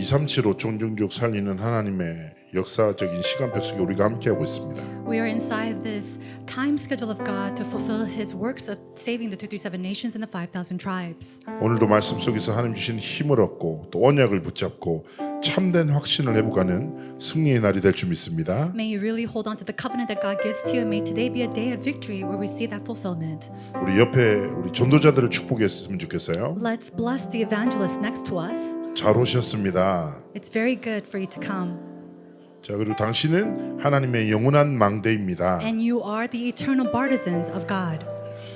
237호 종종족 살리는 하나님의 역사적인 시간표 속에 우리가 함께하고 있습니다. We are inside this time schedule of God to fulfill His works of saving the 237 nations and the 5,000 tribes. 오늘도 말씀 속에서 하나님 주신 힘을 얻고 또 언약을 붙잡고 참된 확신을 회복하는 승리의 날이 될 줄 믿습니다. May you really hold on to the covenant that God gives to you. May today be a day of victory where we see that fulfillment. 우리 옆에 우리 전도자들을 축복했으면 좋겠어요. Let's bless the evangelists next to us. 잘 오셨습니다. It's very good for you to come. 자, 그리고 당신은 하나님의 영원한 망대입니다. And you are the eternal partisans of God.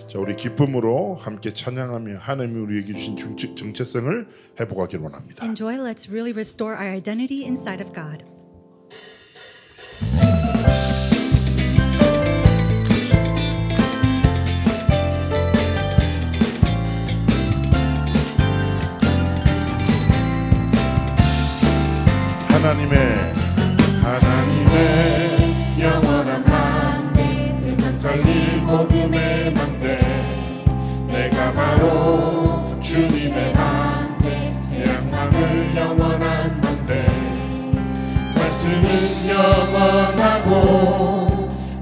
자, 우리 기쁨으로 함께 찬양하며 하나님이 우리에게 주신 정체성을 회복하기를 원합니다. Enjoy. Let's really restore our identity inside of God. 하나님의 영원한 망대 세상 살릴 복음의 망대 내가 바로 주님의 망대 태양만을 영원한 망대 말씀은 영원하고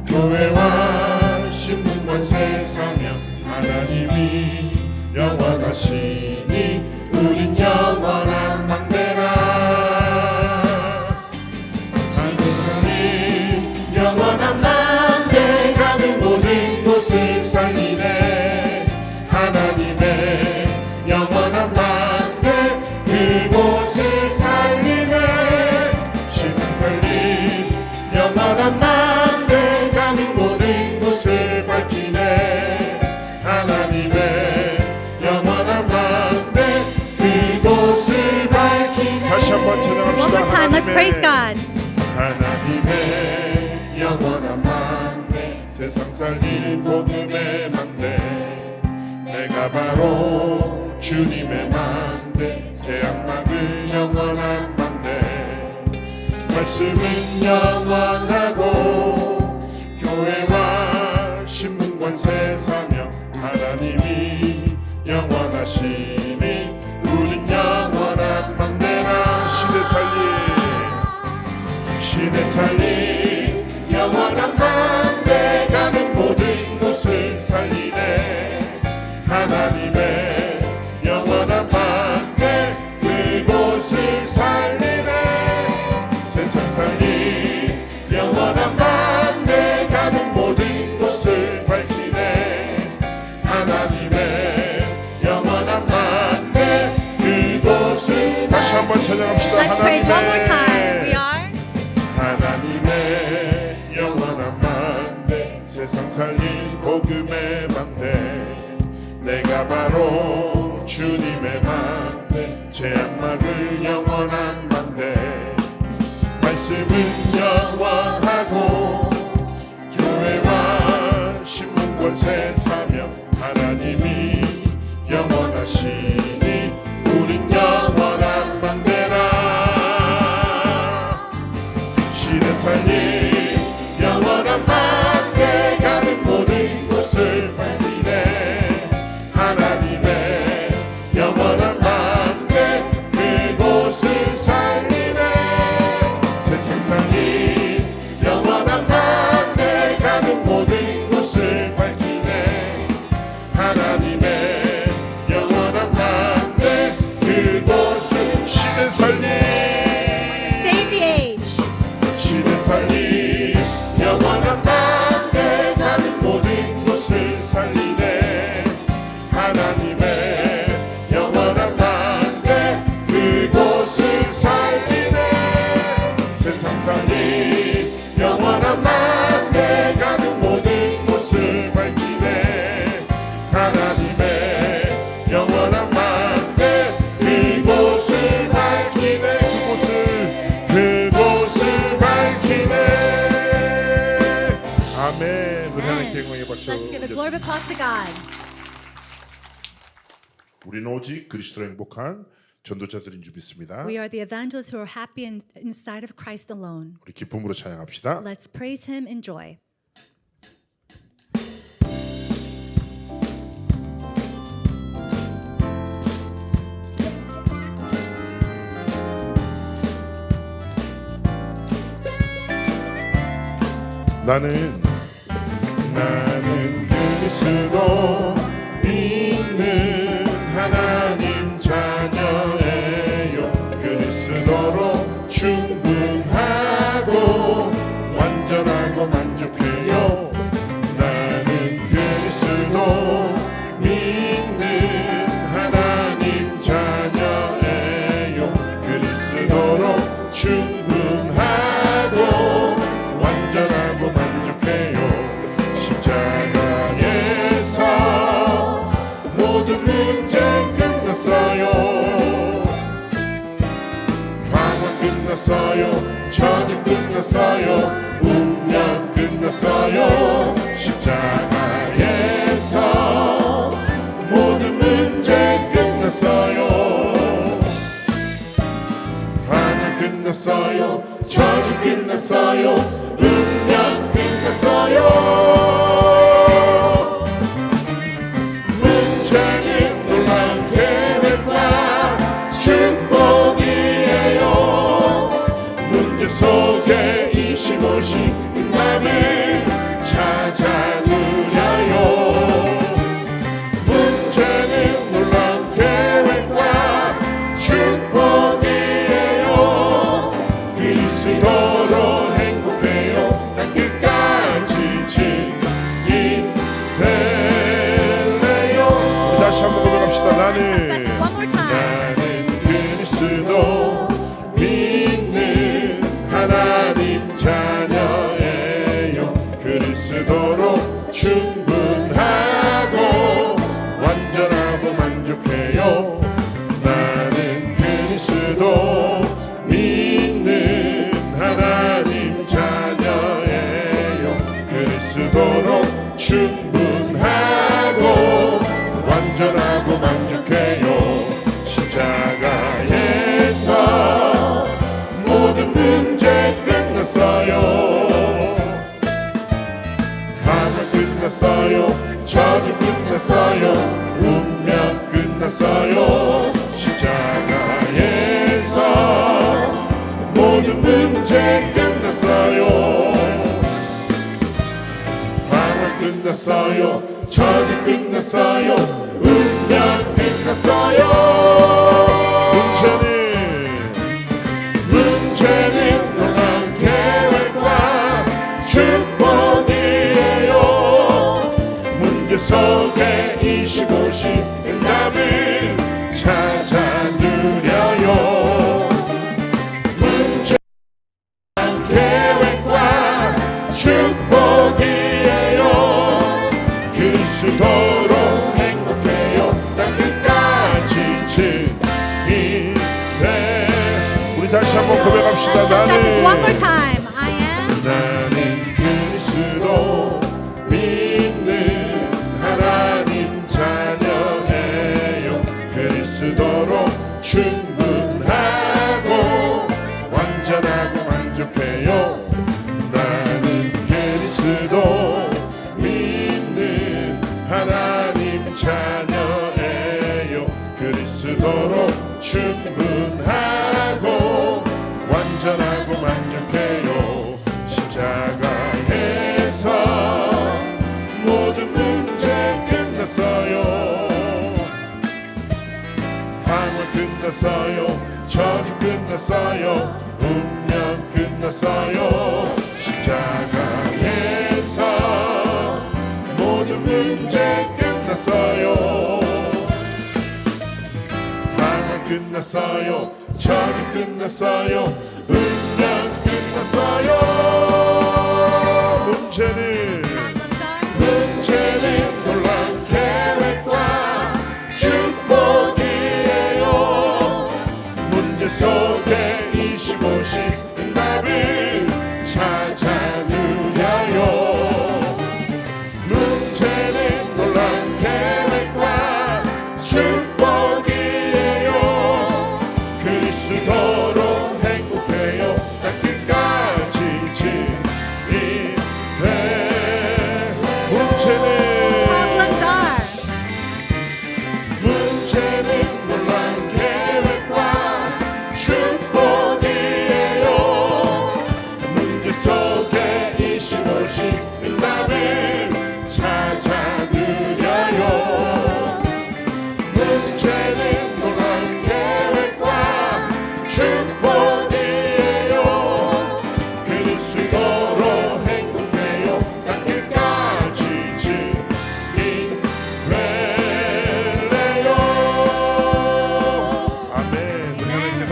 교회와 신분과 세사명 하나님이 영원하시니 우린 영원한 망대라 영원한 망대 가는 모든 곳을 살리네 하나님의 영원한 망대 그곳을 살리네 세상 살린 영원한 망대 가는 모든 곳을 밝히네 하나님의 영원한 망대 그곳을 밝히네 다시 한번 찬양합시다. One more time, let's praise God. 하나님의 영원한 망대 세상 살릴 복음의 망대 내가 바로 주님의 망대 재앙 막을 영원한 망대 말씀은 영원하고 교회와 신분관 세사명 하나님이 영원하시니 우린 영원한 망대라 시대 살린 영원한 망대 가는 모든 곳을 살리네 하나님의 영원한 망대 그곳을 살리네 세상 살린 영원한 망대 가는 모든 곳을 밝히네 하나님의 영원한 망대 그곳을 다시 한번 찬양합시다. Let's praise one more time. We are 하나님의 영원한 망대 세상 살릴 복음의 망대 내가 바로 주님의 망대 재앙 막을 영원한 망대 말씀은 영원하고 교회와 신문권 세사명 하나님이 영원하시니 우린 영원한 망대라 시대 살린 영원한 망대 가는 모든 곳을 살리네 하나님의 영원한 망대 그곳을 살리네 세상 살린 영원한 망대 가는 모든 곳을 밝히네 하나님의 영원한 망대 그곳을 시대 살린 시대 살린 영원한 망대 가는 모든 곳을 살리네 하나님의 영원한 망대 그곳을 살리네 세상 살린 영원한 망대 가는 모든 곳을 밝히네 하나님의 영원한 망대 그곳을 밝히네 그곳을 아멘. 우리 하나님께 영광의 박수. Let's give a glory of applause to God. 우리는 오직 그리스도로 행복한 전도자들인 줄 믿습니다. We are the evangelists who are happy inside of Christ alone. 우리 기쁨으로 찬양합시다. Let's praise Him in joy. 나는 그리스도 믿는 하나님 자녀예요. 그리스도로 충분하고 완전하고 만족해요. 나는 그리스도 믿는 하나님 자녀예요. 그리스도로 충분하고 완전하고 만족해요. 십자가에서 모든 문제 끝났어요. 방황 끝났어요. 저주 끝났어요. 운명 끝났어요. 십자가에서 모든 문제 끝났어요. 방황 끝났어요. 저주 끝났어요. 운명 끝났어요. 문제는 놀라운 계획과 축복이에요. 문제 속에 25시 응답을 찾아 누려요. 문제는 놀라운 계획과 축복이에요. 그리스도로 행복해요. 땅 끝까지 진리될래요. 다시 한번 고백합시다. One 나는 more time. 그리스도 믿는 하나님 자녀예요. 그리스도로 충분하고 완전하고 만족해요. 나는 그리스도 믿는 하나님 자녀예요. 그리스도로 충분하고 완전하고 만족해요. 십자가에서 모든 문제 끝났어요. 방황 끝났어요. 저주 끝났어요. 운명 끝났어요. 십자가에서 모든 문제 끝났어요. 방황 끝났어요. 저주 끝났어요. 운명 끝났어요. 문제는 놀라운 계획과 축복이에요. 문제 속에 25시 응답을 찾아 누려요. 문제는 계획과 축복이에요. 그리스도로 행복해요. 땅 끝까지 진리돼. 우리 다시 한번 고백합시다. One more 나는 time. I am. 나는 그리스도 믿는 하나님 자녀예요. 그리스도로 충분하고 완전하고 만족해요. 나는 그리스도 믿는 하나님 자녀예요. 그리스도로 충분하고 완전하고 만족해요. 십자가에서 모든 문제 끝났어요. 방황 끝났어요. 저주 끝났어요. 운명 끝났어요. 십자가에서 모든 문제 끝났어요. 방황 끝났어요. 저주 끝났어요. 운명 끝났어요. 문제는 놀라운 계획과 축복이에요. 문제 속에 25시 응답을 찾아 누려요. 문제는 놀라운 계획과 축복이에요. 그리스도로 행복해요. 땅 끝까지 진리돼. 문제는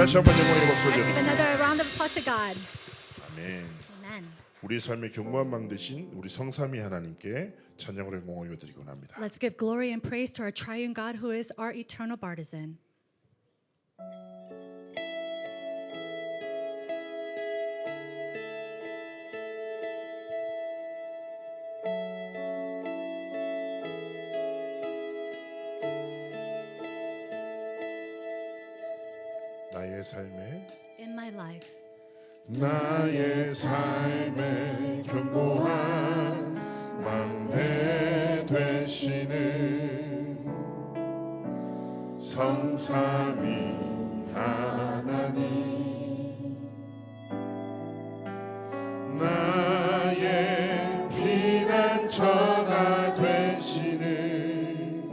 다시 한번 영광의 박수 Let's give 올려드립니다. another round of applause to God. 아멘. Amen. 우리 삶의 경무한 망 되신 우리 성삼위 하나님께 찬양을 영광을 올려드리곤 합니다. Let's give glory and praise to our triune God who is our eternal partisan. 나의 삶에 In my life, 나의 삶에 견고한 망대 되시는 성삼위 하나님, 나의 피난처가 되시는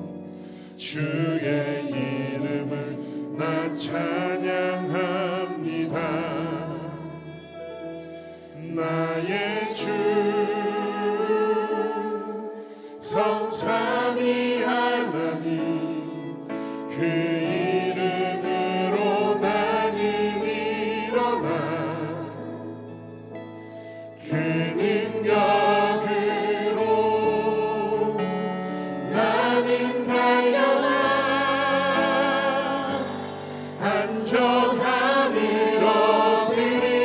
주의 이름을 나 찬양합니다. 나의 주 성삼위 하나님, 그 이름으로 나는 일어나 그 능력으로 나는 달려가 안전함을 얻으리.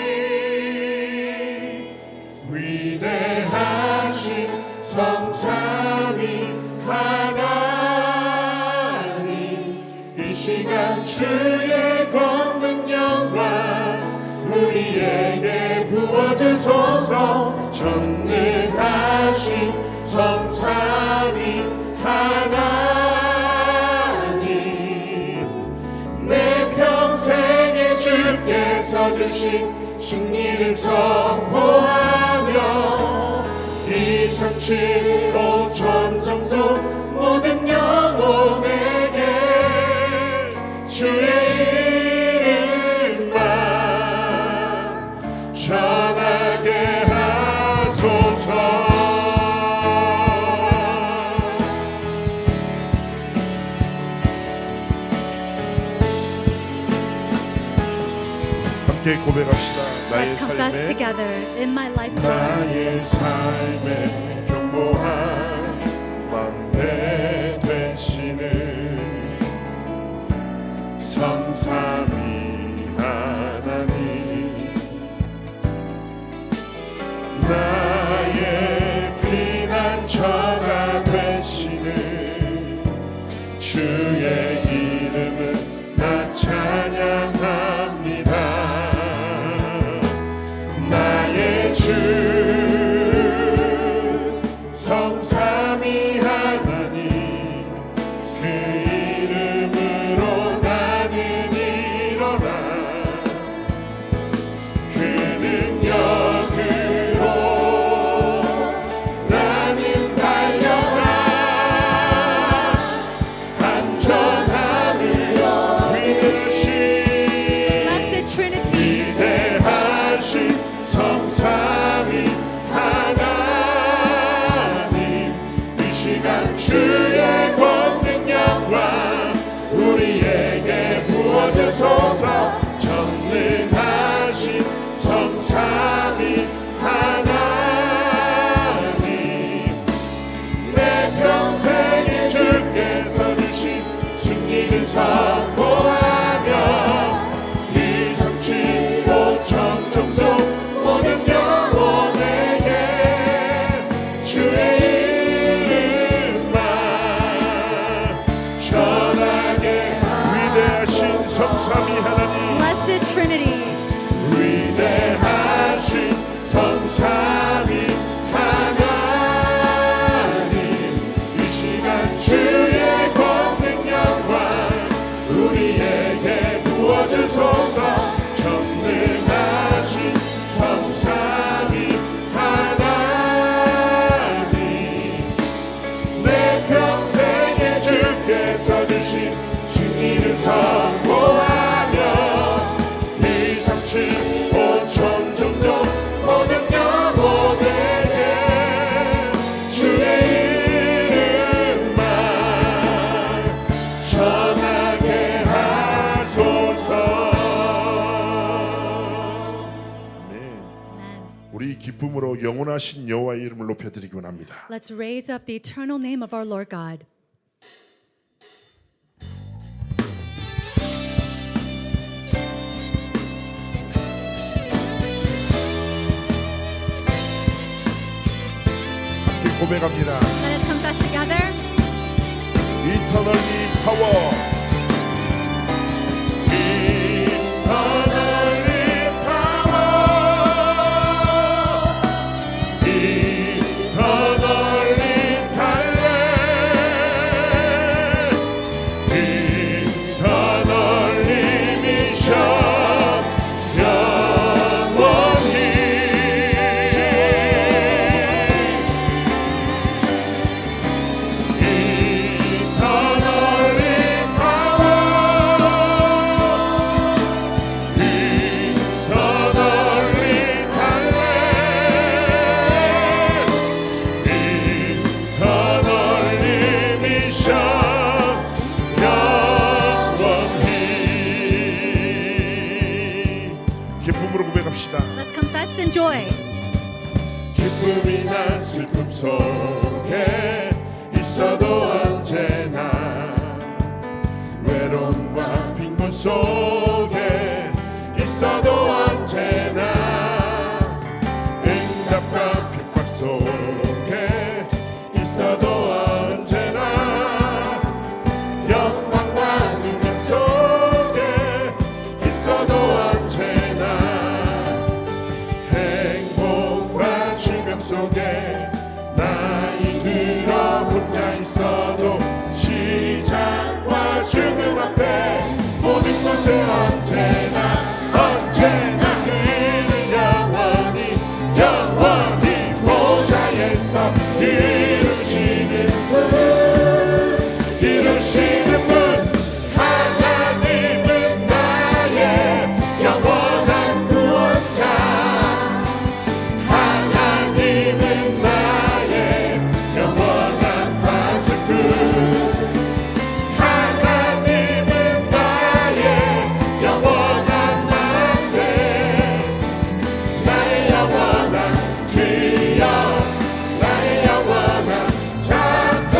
위대하신 성삼위 하나님, 이 시간 주의 권능 영광 우리에게 부어주소서. 전능하신 성삼위 하나님, 내 평생에 주께서 주신 승리를 선포하며 이상치로 전종족 모든 영혼에게 주의 이름만 전하게 하소서. 함께 고백합시다. 나의 let's confess 삶에 together. In my life, Lord, 나의 삶에 견고한 망대 되시는 성삼위 하나님, 나의 피난처가 되시는 주의 이름을 나 찬양합니다. 나의 주 성삼위 하나님, 그 이름으로 나는 일어나 그 능력으로 나는 달려가 안전함을 위대하신 Blessed Trinity, 위대하신 성삼위 하나님, 이 시간 주의 권능 영광 우리에게 부어주소서. 전능하신 성삼위 하나님, 내 평생에 주께서 주신 승리를 선포하며 이상치고 점점점 모든 영혼에게 주의 이름만 전하게. 위대하신 성삼위 하나님, Blessed Trinity, 위대하신 성삼위 하나님, 이 시간 주의 권능 영광 우리에게 부어주소서. 전능하신 성삼위 하나님, 내 평생에 주께서 주신 승리를 선포하며 이상치고 천종족 모든 영혼에게 주의 이름만 우리 기쁨으로 영원하신 여호와의 이름을 높여드리기 원합니다. Let's raise up the eternal name of our Lord God. 함께 고백합니다. Let us confess together. Eternally power. Eternally power. Eternally talent. Eternally mission. 영원히. 기쁨으로 고백합시다. Let's confess in joy. 기쁨이나 슬픔 속에 있어도 언제나 외로움과 빈곤 속에 있어도 언제나 응답과 핍박 속에 있어도 언제나 영광과 은혜 속에 있어도 언제나 행복과 질병 속에 나이 들어 혼자 있어도 시작과 죽음 앞에 모든 것에 언제나 그 일을 영원히 보좌에서 이루시는 분 하나님은 나의 영원한 구원자 하나님은 나의 영원한 파수꾼 하나님은 나의 영원한 만대 나의 영원한 기억 나의 영원한 작품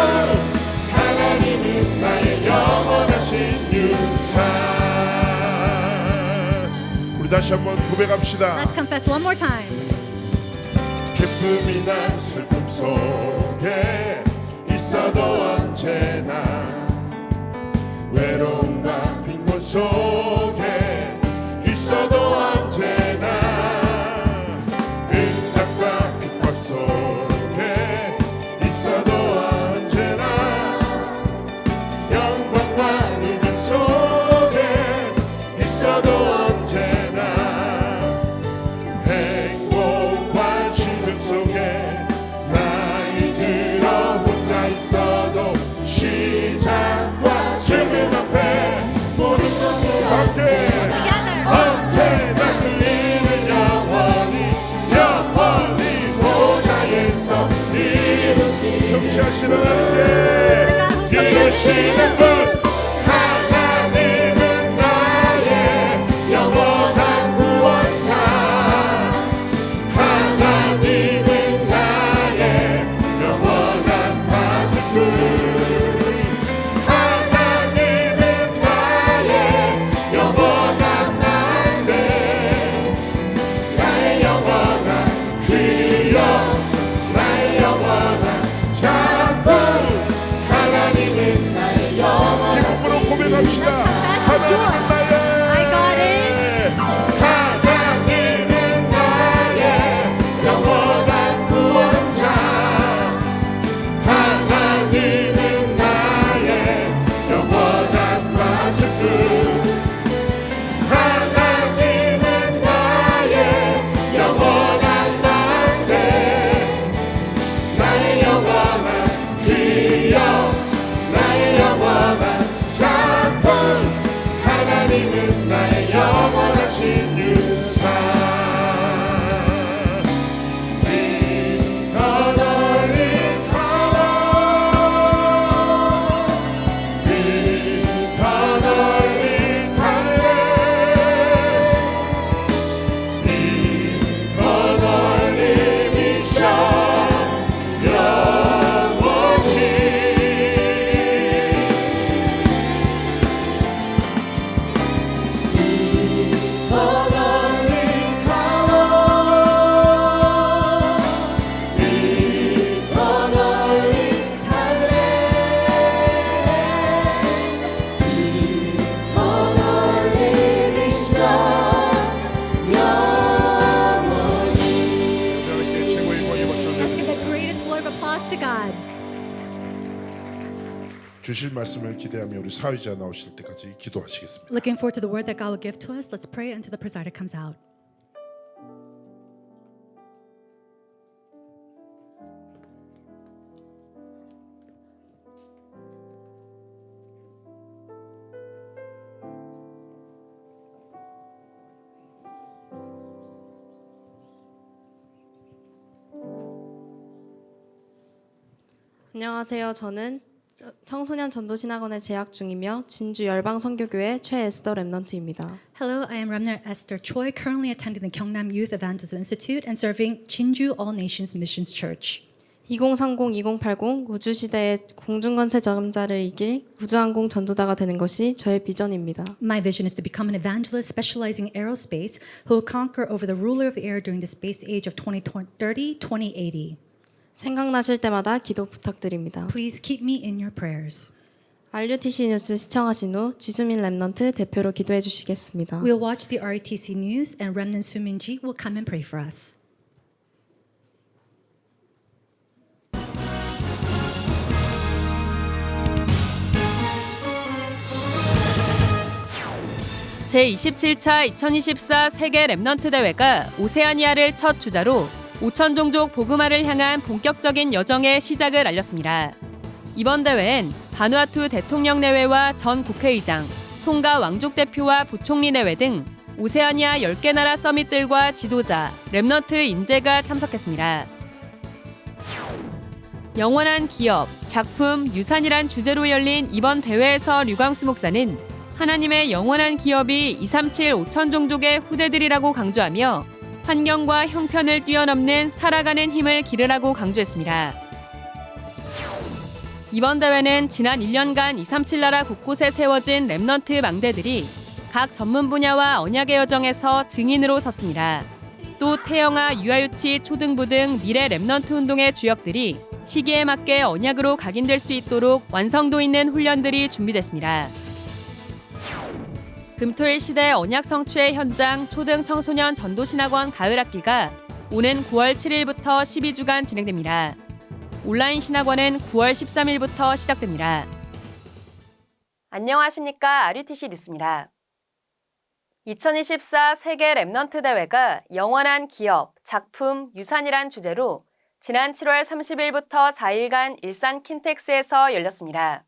하나님은 나의 영원하신 유산. 우리 다시 한번 고백합시다. Let's confess one more time. 기쁨이나 슬픔 속에 있어도 언제나 외로움과 빈곤 속에 있어도 언제나 응답과 핍박 속에 있어도 언제나 영광과 은혜 속에 있어도 언제나 행복과 질병 속에 나이 들어 혼자 있어도 시작과 죽음 앞에 모든 것을 함께 언제나 그 일을 영원히 보좌에서 성취하시는 하나님 이루시는 분 하나님은 나의 영원한 구원자 하나님은 나의 영원한 파수꾼 하나님은 나의 영원한 만대 나의 영원한 기억 나의 영원한 작품 하나님은 나의 영원한 주실 말씀을 기대하며 우리 사회자 나오실 때까지 기도하시겠습니다. Looking forward to the word that God will give to us. Let's pray until the presider comes out. 안녕하세요. 저는 청소년 전도신학원에 재학 중이며 진주 열방선교교회 최에스더 랩넌트입니다. Hello, I am Remner Esther Choi, currently attending the Gyeongnam Youth Evangelism Institute and serving Jinju All Nations Missions Church. 2030-2080 우주시대의 공중건설점자를 이길 우주항공 전도다가 되는 것이 저의 비전입니다. My vision is to become an evangelist specializing in aerospace who will conquer over the ruler of the air during the space age of 2030-2080. 생각나실 때마다 기도 부탁드립니다. Please keep me in your prayers. RUTC 뉴스 시청하신 후 지수민 랩넌트 대표로 기도해 주시겠습니다. We'll watch the RETC news and Remnant Suminji will come and pray for us. 제27차 2024 세계 랩넌트 대회가 오세아니아를 첫 주자로 5천 종족 복음화를 향한 본격적인 여정의 시작을 알렸습니다. 이번 대회엔 바누아투 대통령 내외와 전 국회의장, 통가 왕족 대표와 부총리 내외 등 오세아니아 10개 나라 서밋들과 지도자, 랩넌트 인재가 참석했습니다. 영원한 기업, 작품, 유산이란 주제로 열린 이번 대회에서 류광수 목사는 하나님의 영원한 기업이 237 5천 종족의 후대들이라고 강조하며 환경과 형편을 뛰어넘는 살아가는 힘을 기르라고 강조했습니다. 이번 대회는 지난 1년간 237 나라 곳곳에 세워진 랩넌트 망대들이 각 전문 분야와 언약의 여정에서 증인으로 섰습니다. 또 태영아, 유아유치, 초등부 등 미래 랩넌트 운동의 주역들이 시기에 맞게 언약으로 각인될 수 있도록 완성도 있는 훈련들이 준비됐습니다. 금토일 시대 언약 성취의 현장 초등 청소년 전도신학원 가을학기가 오는 9월 7일부터 12주간 진행됩니다. 온라인 신학원은 9월 13일부터 시작됩니다. 안녕하십니까. RUTC 뉴스입니다. 2024 세계 랩넌트 대회가 영원한 기업, 작품, 유산이란 주제로 지난 7월 30일부터 4일간 일산 킨텍스에서 열렸습니다.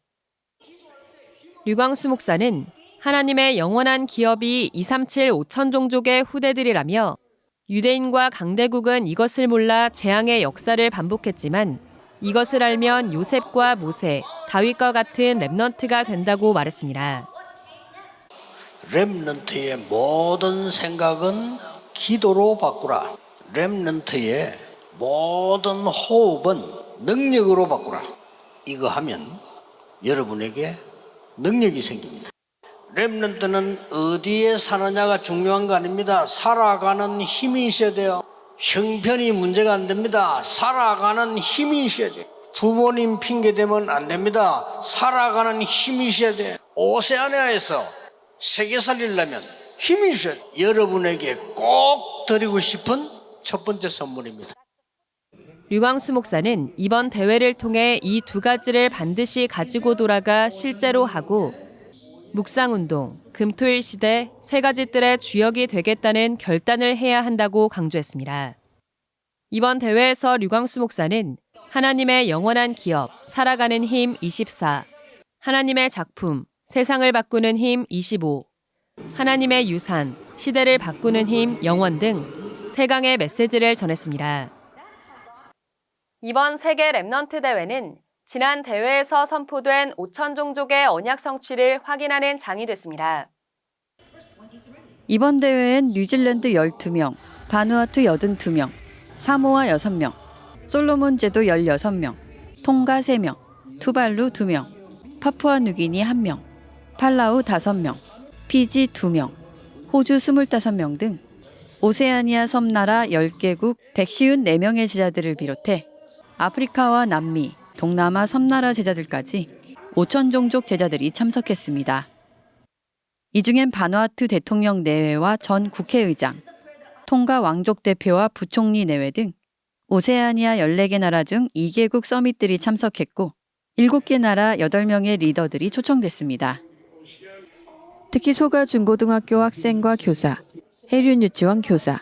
류광수 목사는 하나님의 영원한 기업이 237 5천 종족의 후대들이라며 유대인과 강대국은 이것을 몰라 재앙의 역사를 반복했지만 이것을 알면 요셉과 모세, 다윗과 같은 랩넌트가 된다고 말했습니다. 렘넌트의 모든 생각은 기도로 바꾸라. 렘넌트의 모든 호흡은 능력으로 바꾸라. 이거 하면 여러분에게 능력이 생깁니다. 렘넌트는 어디에 사느냐가 중요한 거 아닙니다. 살아가는 힘이 있어야 돼요. 형편이 문제가 안 됩니다. 살아가는 힘이 있어야 돼요. 부모님 핑계 대면 안 됩니다. 살아가는 힘이 있어야 돼요. 오세아니아에서 세계 살리려면 힘이 있어야 돼요. 여러분에게 꼭 드리고 싶은 첫 번째 선물입니다. 류광수 목사는 이번 대회를 통해 이 두 가지를 반드시 가지고 돌아가 실제로 하고 묵상운동, 금토일 시대 세 가지 뜰의 주역이 되겠다는 결단을 해야 한다고 강조했습니다. 이번 대회에서 류광수 목사는 하나님의 영원한 기업, 살아가는 힘 24, 하나님의 작품, 세상을 바꾸는 힘 25, 하나님의 유산, 시대를 바꾸는 힘 영원 등 세 강의 메시지를 전했습니다. 이번 세계 랩넌트 대회는 지난 대회에서 선포된 5천 종족의 언약 성취를 확인하는 장이 됐습니다. 이번 대회엔 뉴질랜드 12명, 바누아투 82명, 사모아 6명, 솔로몬 제도 16명, 통가 3명, 투발루 2명, 파푸아뉴기니 1명, 팔라우 5명, 피지 2명, 호주 25명 등 오세아니아 섬나라 10개국 154명의 제자들을 비롯해 아프리카와 남미, 동남아 섬나라 제자들까지 5천 종족 제자들이 참석했습니다. 이 중엔 바누아투 대통령 내외와 전 국회의장, 통가 왕족 대표와 부총리 내외 등 오세아니아 14개 나라 중 2개국 서밋들이 참석했고 7개 나라 8명의 리더들이 초청됐습니다. 특히 소가 중고등학교 학생과 교사, 해륜 유치원 교사,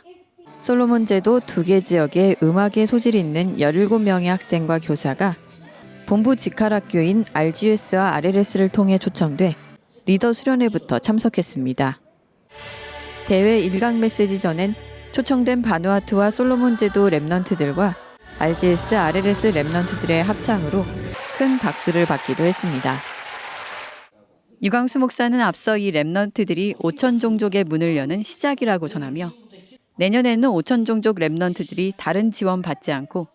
솔로몬 제도 2개 지역의 음악에 소질이 있는 17명의 학생과 교사가 본부 직할학교인 RGS와 RLS를 통해 초청돼 리더 수련회부터 참석했습니다. 대회 1강 메시지 전엔 초청된 바누아투와 솔로몬 제도 랩넌트들과 RGS, RLS 랩넌트들의 합창으로 큰 박수를 받기도 했습니다. 유광수 목사는 앞서 이 랩넌트들이 5천 종족의 문을 여는 시작이라고 전하며 내년에는 5천 종족 랩넌트들이 다른 지원 받지 않고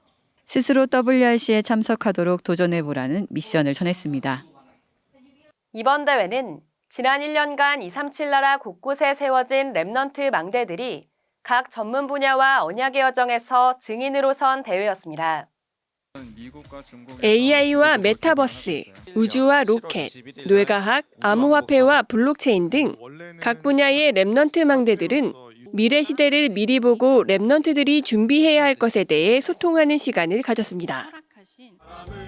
스스로 WRC에 참석하도록 도전해보라는 미션을 전했습니다. 이번 대회는 지난 1년간 237 나라 곳곳에 세워진 랩넌트 망대들이 각 전문 분야와 언약의 여정에서 증인으로 선 대회였습니다. AI와 메타버스, 우주와 로켓, 뇌과학, 암호화폐와 블록체인 등 각 분야의 랩넌트 망대들은 미래 시대를 미리 보고 랩넌트들이 준비해야 할 것에 대해 소통하는 시간을 가졌습니다.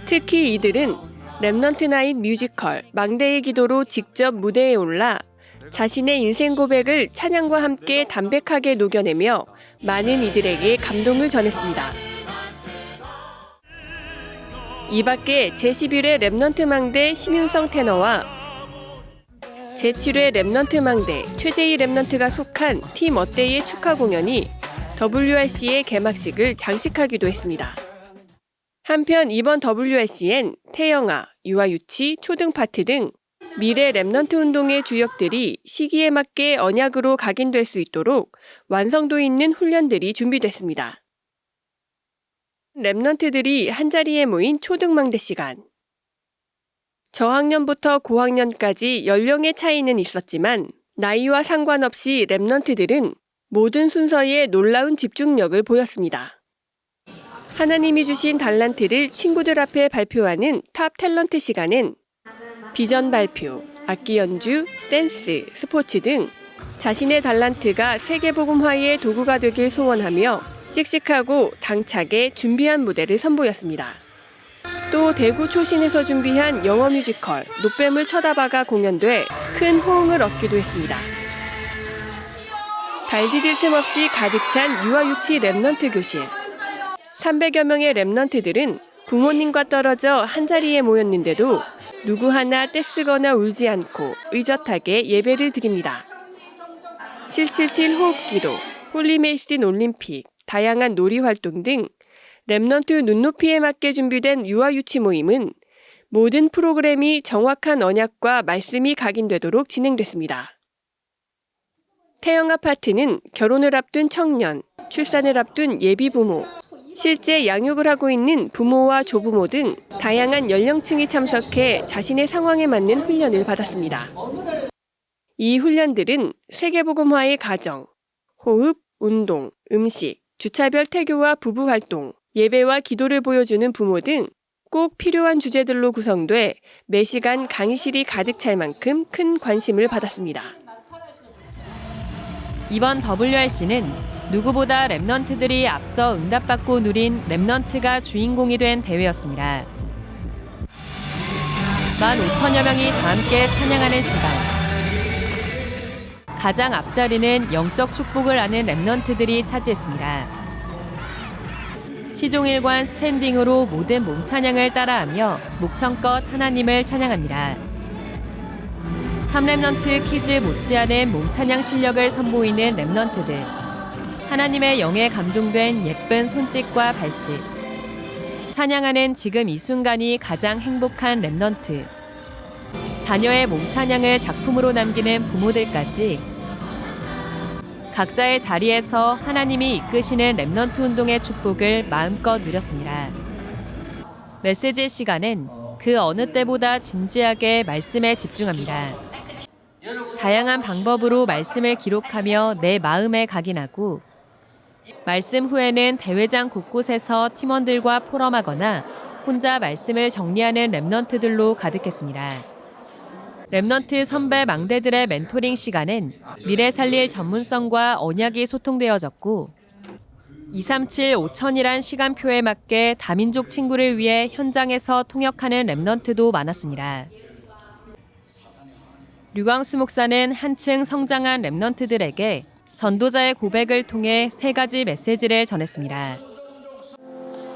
특히 이들은 랩넌트 나잇 뮤지컬 망대의 기도로 직접 무대에 올라 자신의 인생 고백을 찬양과 함께 담백하게 녹여내며 많은 이들에게 감동을 전했습니다. 이 밖에 제11회 랩넌트 망대 심윤성 테너와 제7회 랩넌트 망대 최재희 랩넌트가 속한 팀 어때이의 축하 공연이 WRC의 개막식을 장식하기도 했습니다. 한편 이번 WRC엔 태영아, 유아유치, 초등 파트 등 미래 랩넌트 운동의 주역들이 시기에 맞게 언약으로 각인될 수 있도록 완성도 있는 훈련들이 준비됐습니다. 랩넌트들이 한자리에 모인 초등망대 시간. 저학년부터 고학년까지 연령의 차이는 있었지만 나이와 상관없이 랩넌트들은 모든 순서에 놀라운 집중력을 보였습니다. 하나님이 주신 달란트를 친구들 앞에 발표하는 탑 탤런트 시간은 비전 발표, 악기 연주, 댄스, 스포츠 등 자신의 달란트가 세계복음화의 도구가 되길 소원하며 씩씩하고 당차게 준비한 무대를 선보였습니다. 또 대구 초신에서 준비한 영어 뮤지컬 노뱀을 쳐다봐가 공연돼 큰 호응을 얻기도 했습니다. 발 디딜 틈 없이 가득 찬 유아유치 랩넌트 교실. 300여 명의 랩넌트들은 부모님과 떨어져 한자리에 모였는데도 누구 하나 떼쓰거나 울지 않고 의젓하게 예배를 드립니다. 777 호흡기도, 홀리메이슨 올림픽, 다양한 놀이 활동 등 랩넌트 눈높이에 맞게 준비된 유아유치 모임은 모든 프로그램이 정확한 언약과 말씀이 각인되도록 진행됐습니다. 태영아 파트는 결혼을 앞둔 청년, 출산을 앞둔 예비 부모, 실제 양육을 하고 있는 부모와 조부모 등 다양한 연령층이 참석해 자신의 상황에 맞는 훈련을 받았습니다. 이 훈련들은 세계복음화의 가정, 호흡, 운동, 음식, 주차별 태교와 부부 활동, 예배와 기도를 보여주는 부모 등 꼭 필요한 주제들로 구성돼 매 시간 강의실이 가득 찰 만큼 큰 관심을 받았습니다. 이번 WRC는 누구보다 랩넌트들이 앞서 응답받고 누린 랩넌트가 주인공이 된 대회였습니다. 15,000여 명이 다 함께 찬양하는 시간. 가장 앞자리는 영적 축복을 아는 랩넌트들이 차지했습니다. 시종일관 스탠딩으로 모든 몸 찬양을 따라하며 목청껏 하나님을 찬양합니다. 3랩넌트 키즈 못지않은 몸 찬양 실력을 선보이는 랩넌트들. 하나님의 영에 감동된 예쁜 손짓과 발짓. 찬양하는 지금 이 순간이 가장 행복한 랩넌트. 자녀의 몸 찬양을 작품으로 남기는 부모들까지 각자의 자리에서 하나님이 이끄시는 랩넌트 운동의 축복을 마음껏 누렸습니다. 메시지 시간은 그 어느 때보다 진지하게 말씀에 집중합니다. 다양한 방법으로 말씀을 기록하며 내 마음에 각인하고 말씀 후에는 대회장 곳곳에서 팀원들과 포럼하거나 혼자 말씀을 정리하는 랩넌트들로 가득했습니다. 랩넌트 선배 망대들의 멘토링 시간은 미래 살릴 전문성과 언약이 소통되어졌고 237 5천이란 시간표에 맞게 다민족 친구를 위해 현장에서 통역하는 랩넌트도 많았습니다. 류광수 목사는 한층 성장한 랩넌트들에게 전도자의 고백을 통해 3가지 메시지를 전했습니다.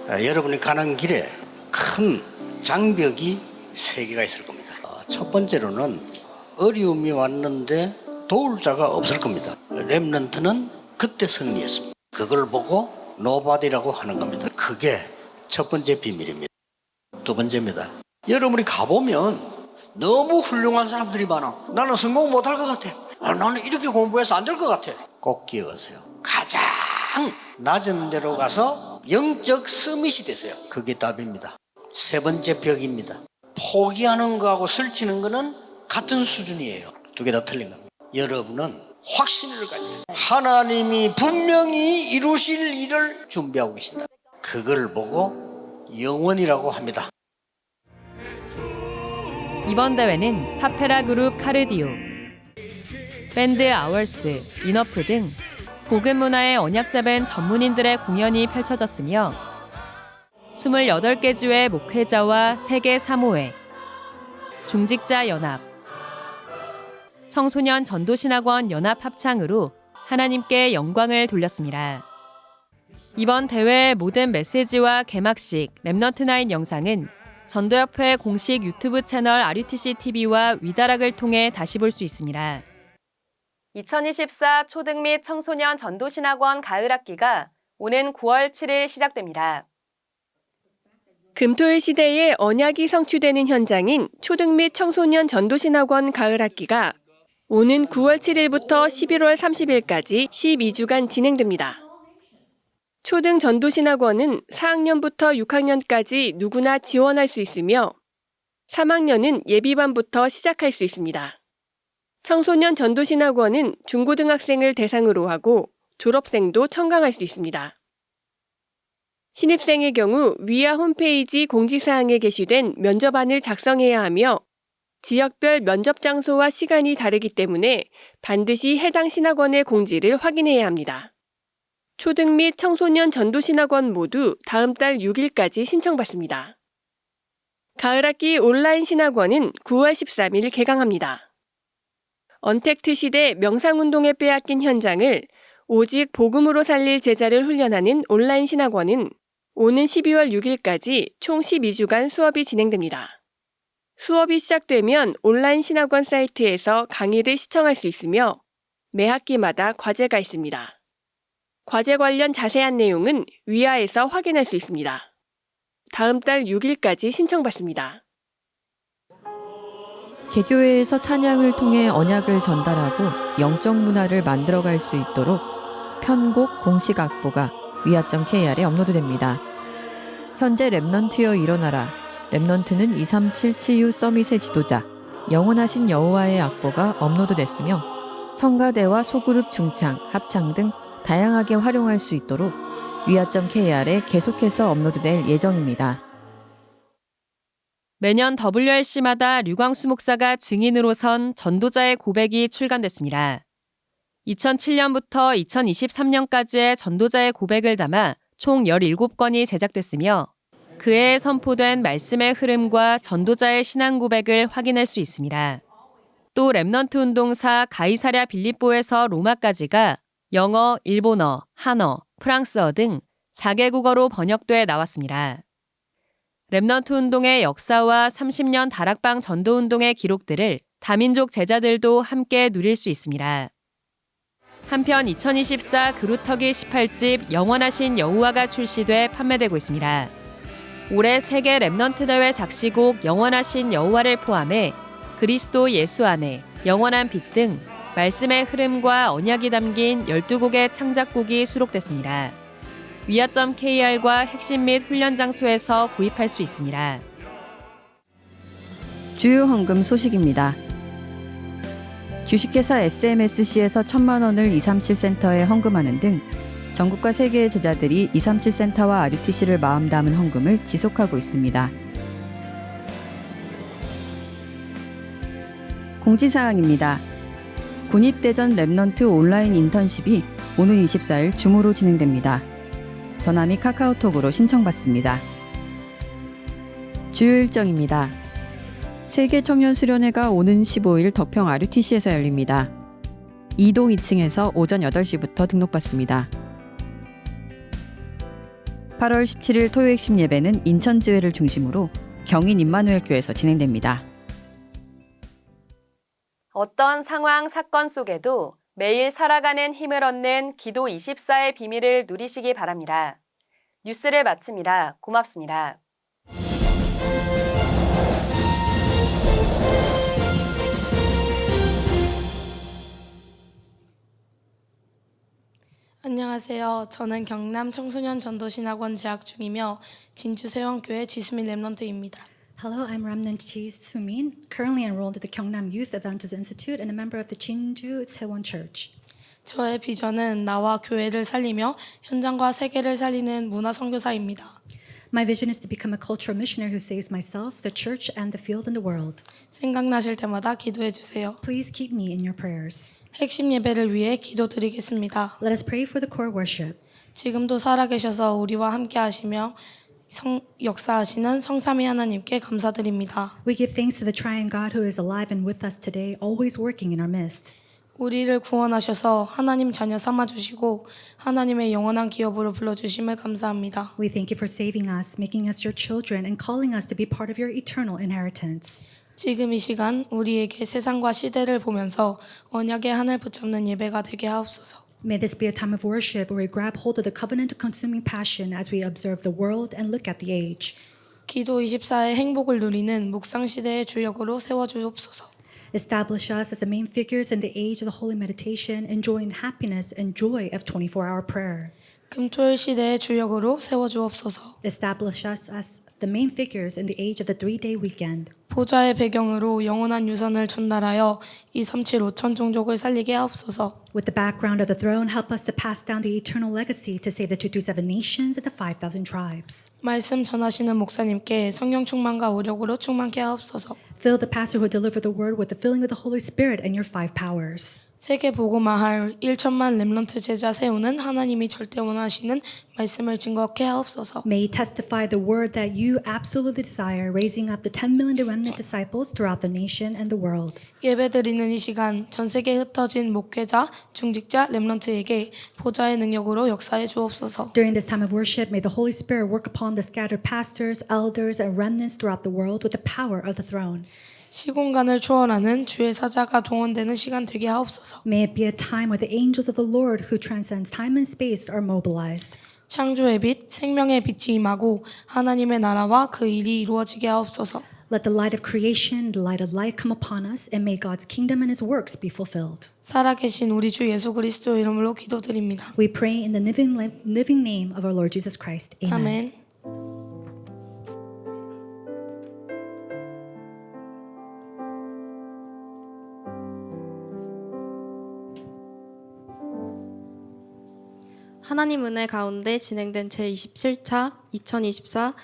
여러분이 가는 길에 큰 장벽이 3개가 있을 겁니다. 첫 번째로는 어려움이 왔는데 도울 자가 없을 겁니다. 렘넌트는 그때 승리했습니다. 그걸 보고 노바디라고 하는 겁니다. 그게 첫 번째 비밀입니다. 두 번째입니다. 여러분이 가보면 너무 훌륭한 사람들이 많아. 나는 성공 못할 것 같아. 나는 이렇게 공부해서 안 될 것 같아. 꼭 기억하세요. 가장 낮은 데로 가서 영적 서밋이 되세요. 그게 답입니다. 세 번째 벽입니다. 포기하는 거하고 설치는 거는 같은 수준이에요. 2개 다 틀린 겁니다. 여러분은 확신을 가져요. 하나님이 분명히 이루실 일을 준비하고 계신다. 그걸 보고 영원이라고 합니다. 이번 대회는 파페라 그룹 카르디오, 밴드 아월스, 인어프 등 복음 문화에 언약 잡은 전문인들의 공연이 펼쳐졌으며 28개 주의 목회자와 세계 사모회, 중직자 연합, 청소년 전도신학원 연합 합창으로 하나님께 영광을 돌렸습니다. 이번 대회의 모든 메시지와 개막식 랩넌트9 영상은 전도협회 공식 유튜브 채널 RUTC TV와 위다락을 통해 다시 볼 수 있습니다. 2024 초등 및 청소년 전도신학원 가을학기가 오는 9월 7일 시작됩니다. 금토일 시대에 언약이 성취되는 현장인 초등 및 청소년 전도신학원 가을학기가 오는 9월 7일부터 11월 30일까지 12주간 진행됩니다. 초등 전도신학원은 4학년부터 6학년까지 누구나 지원할 수 있으며 3학년은 예비반부터 시작할 수 있습니다. 청소년 전도신학원은 중고등학생을 대상으로 하고 졸업생도 청강할 수 있습니다. 신입생의 경우 위아 홈페이지 공지사항에 게시된 면접안을 작성해야 하며 지역별 면접 장소와 시간이 다르기 때문에 반드시 해당 신학원의 공지를 확인해야 합니다. 초등 및 청소년 전도신학원 모두 다음 달 6일까지 신청받습니다. 가을학기 온라인 신학원은 9월 13일 개강합니다. 언택트 시대 명상운동에 빼앗긴 현장을 오직 복음으로 살릴 제자를 훈련하는 온라인 신학원은 오는 12월 6일까지 총 12주간 수업이 진행됩니다. 수업이 시작되면 온라인 신학원 사이트에서 강의를 시청할 수 있으며 매 학기마다 과제가 있습니다. 과제 관련 자세한 내용은 위아에서 확인할 수 있습니다. 다음 달 6일까지 신청받습니다. 개교회에서 찬양을 통해 언약을 전달하고 영적 문화를 만들어갈 수 있도록 편곡 공식 악보가 위아.kr에 업로드됩니다. 현재 랩넌트여 일어나라, 랩넌트는 237 치유 서밋의 지도자, 영원하신 여호와의 악보가 업로드됐으며 성가대와 소그룹 중창, 합창 등 다양하게 활용할 수 있도록 위아.kr에 계속해서 업로드될 예정입니다. 매년 WRC마다 류광수 목사가 증인으로 선 전도자의 고백이 출간됐습니다. 2007년부터 2023년까지의 전도자의 고백을 담아 총 17권이 제작됐으며 그해 선포된 말씀의 흐름과 전도자의 신앙 고백을 확인할 수 있습니다. 또 랩넌트 운동사 가이사랴 빌립보에서 로마까지가 영어, 일본어, 한어, 프랑스어 등 4개국어로 번역돼 나왔습니다. 랩넌트 운동의 역사와 30년 다락방 전도 운동의 기록들을 다민족 제자들도 함께 누릴 수 있습니다. 한편 2024 그루터기 18집 영원하신 여호와가 출시돼 판매되고 있습니다. 올해 세계 랩넌트 대회 작시곡 영원하신 여호와를 포함해 그리스도 예수 안에, 영원한 빛 등 말씀의 흐름과 언약이 담긴 12곡의 창작곡이 수록됐습니다. 위아.kr과 핵심 및 훈련 장소에서 구입할 수 있습니다. 주요 헌금 소식입니다. 주식회사 SMSC에서 1,000만 원을 237센터에 헌금하는 등 전국과 세계의 제자들이 237센터와 RUTC를 마음 담은 헌금을 지속하고 있습니다. 공지사항입니다. 군입대전 랩넌트 온라인 인턴십이 오는 24일 줌으로 진행됩니다. 전화미 카카오톡으로 신청받습니다. 주요 일정입니다. 세계 청년 수련회가 오는 15일 덕평 RUTC에서 열립니다. 2동 2층에서 오전 8시부터 등록받습니다. 8월 17일 토요 핵심 예배는 인천지회를 중심으로 경인 임마누엘교회에서 진행됩니다. 어떤 상황, 사건 속에도 매일 살아가는 힘을 얻는 기도 24의 비밀을 누리시기 바랍니다. 뉴스를 마칩니다. 고맙습니다. 안녕하세요. 저는 경남 청소년 전도신학원 재학 중이며 진주 세원교회 지수민 렘넌트입니다. Hello, I'm Remnant Chi Sumin, currently enrolled at the Gyeongnam Youth Advantage Institute and a member of the Jinju Sewon Church. 저의 비전은 나와 교회를 살리며 현장과 세계를 살리는 문화 선교사입니다. My vision is to become a cultural missionary who saves myself, the church, and the field and the world. 생각나실 때마다 기도해 주세요. Please keep me in your prayers. 핵심 예배를 위해 기도드리겠습니다. Let us pray for the core worship. 지금도 살아계셔서 우리와 함께 하시며 역사하시는 성삼위 하나님께 감사드립니다. We give thanks to the triune God who is alive and with us today, always working in our midst. 우리를 구원하셔서 하나님 자녀 삼아주시고 하나님의 영원한 기업으로 불러주심을 감사합니다. We thank you for saving us, making us your children, and calling us to be part of your eternal inheritance. 지금 이 시간 우리에게 세상과 시대를 보면서 언약의 한을 붙잡는 예배가 되게 하옵소서. May this be a time of worship where we grab hold of the covenant-consuming passion as we observe the world and look at the age. 기도 24의 행복을 누리는 묵상 시대의 주역으로 세워주옵소서. Establish us as the main figures in the age of the holy meditation, enjoying the happiness and joy of 24-hour prayer. 금토일 시대의 주역으로 세워주옵소서. Establish us as the main figures in the age of the 3-day weekend. 보좌의 배경으로 영원한 유산을 전달하여 237 5천 종족을 살리게 하옵소서. With the background of the throne, help us to pass down the eternal legacy to save the 237 nations and the 5,000 tribes. 말씀 전하시는 목사님께 성령 충만과 오력으로 충만케 하옵소서. Fill the pastor who delivered the word with the filling of the Holy Spirit and your 5 powers. 세계 복음화할 1천만 렘넌트 제자 세우는 하나님이 절대 원하시는 말씀을 증거케 하옵소서. May he testify the word that you absolutely desire, raising up the 10 million remnant disciples throughout the nation and the world. 예배드리는 이 시간 전 세계에 흩어진 목회자, 중직자, 렘넌트에게 보좌의 능력으로 역사해 주옵소서. During this time of worship, may the Holy Spirit work upon the scattered pastors, elders, and remnants throughout the world with the power of the throne. 시공간을 초월하는 주의 사자가 동원되는 시간 되게 하옵소서. May it be a time where the angels of the Lord who transcends time and space are mobilized. 창조의 빛, 생명의 빛이 임하고 하나님의 나라와 그 일이 이루어지게 하옵소서. Let the light of creation, the light of light come upon us, and may God's kingdom and his works be fulfilled. 살아계신 우리 주 예수 그리스도 이름으로 기도드립니다. We pray in the living name of our Lord Jesus Christ. Amen. 아멘. 하나님 은혜 가운데 진행된 제27차 2024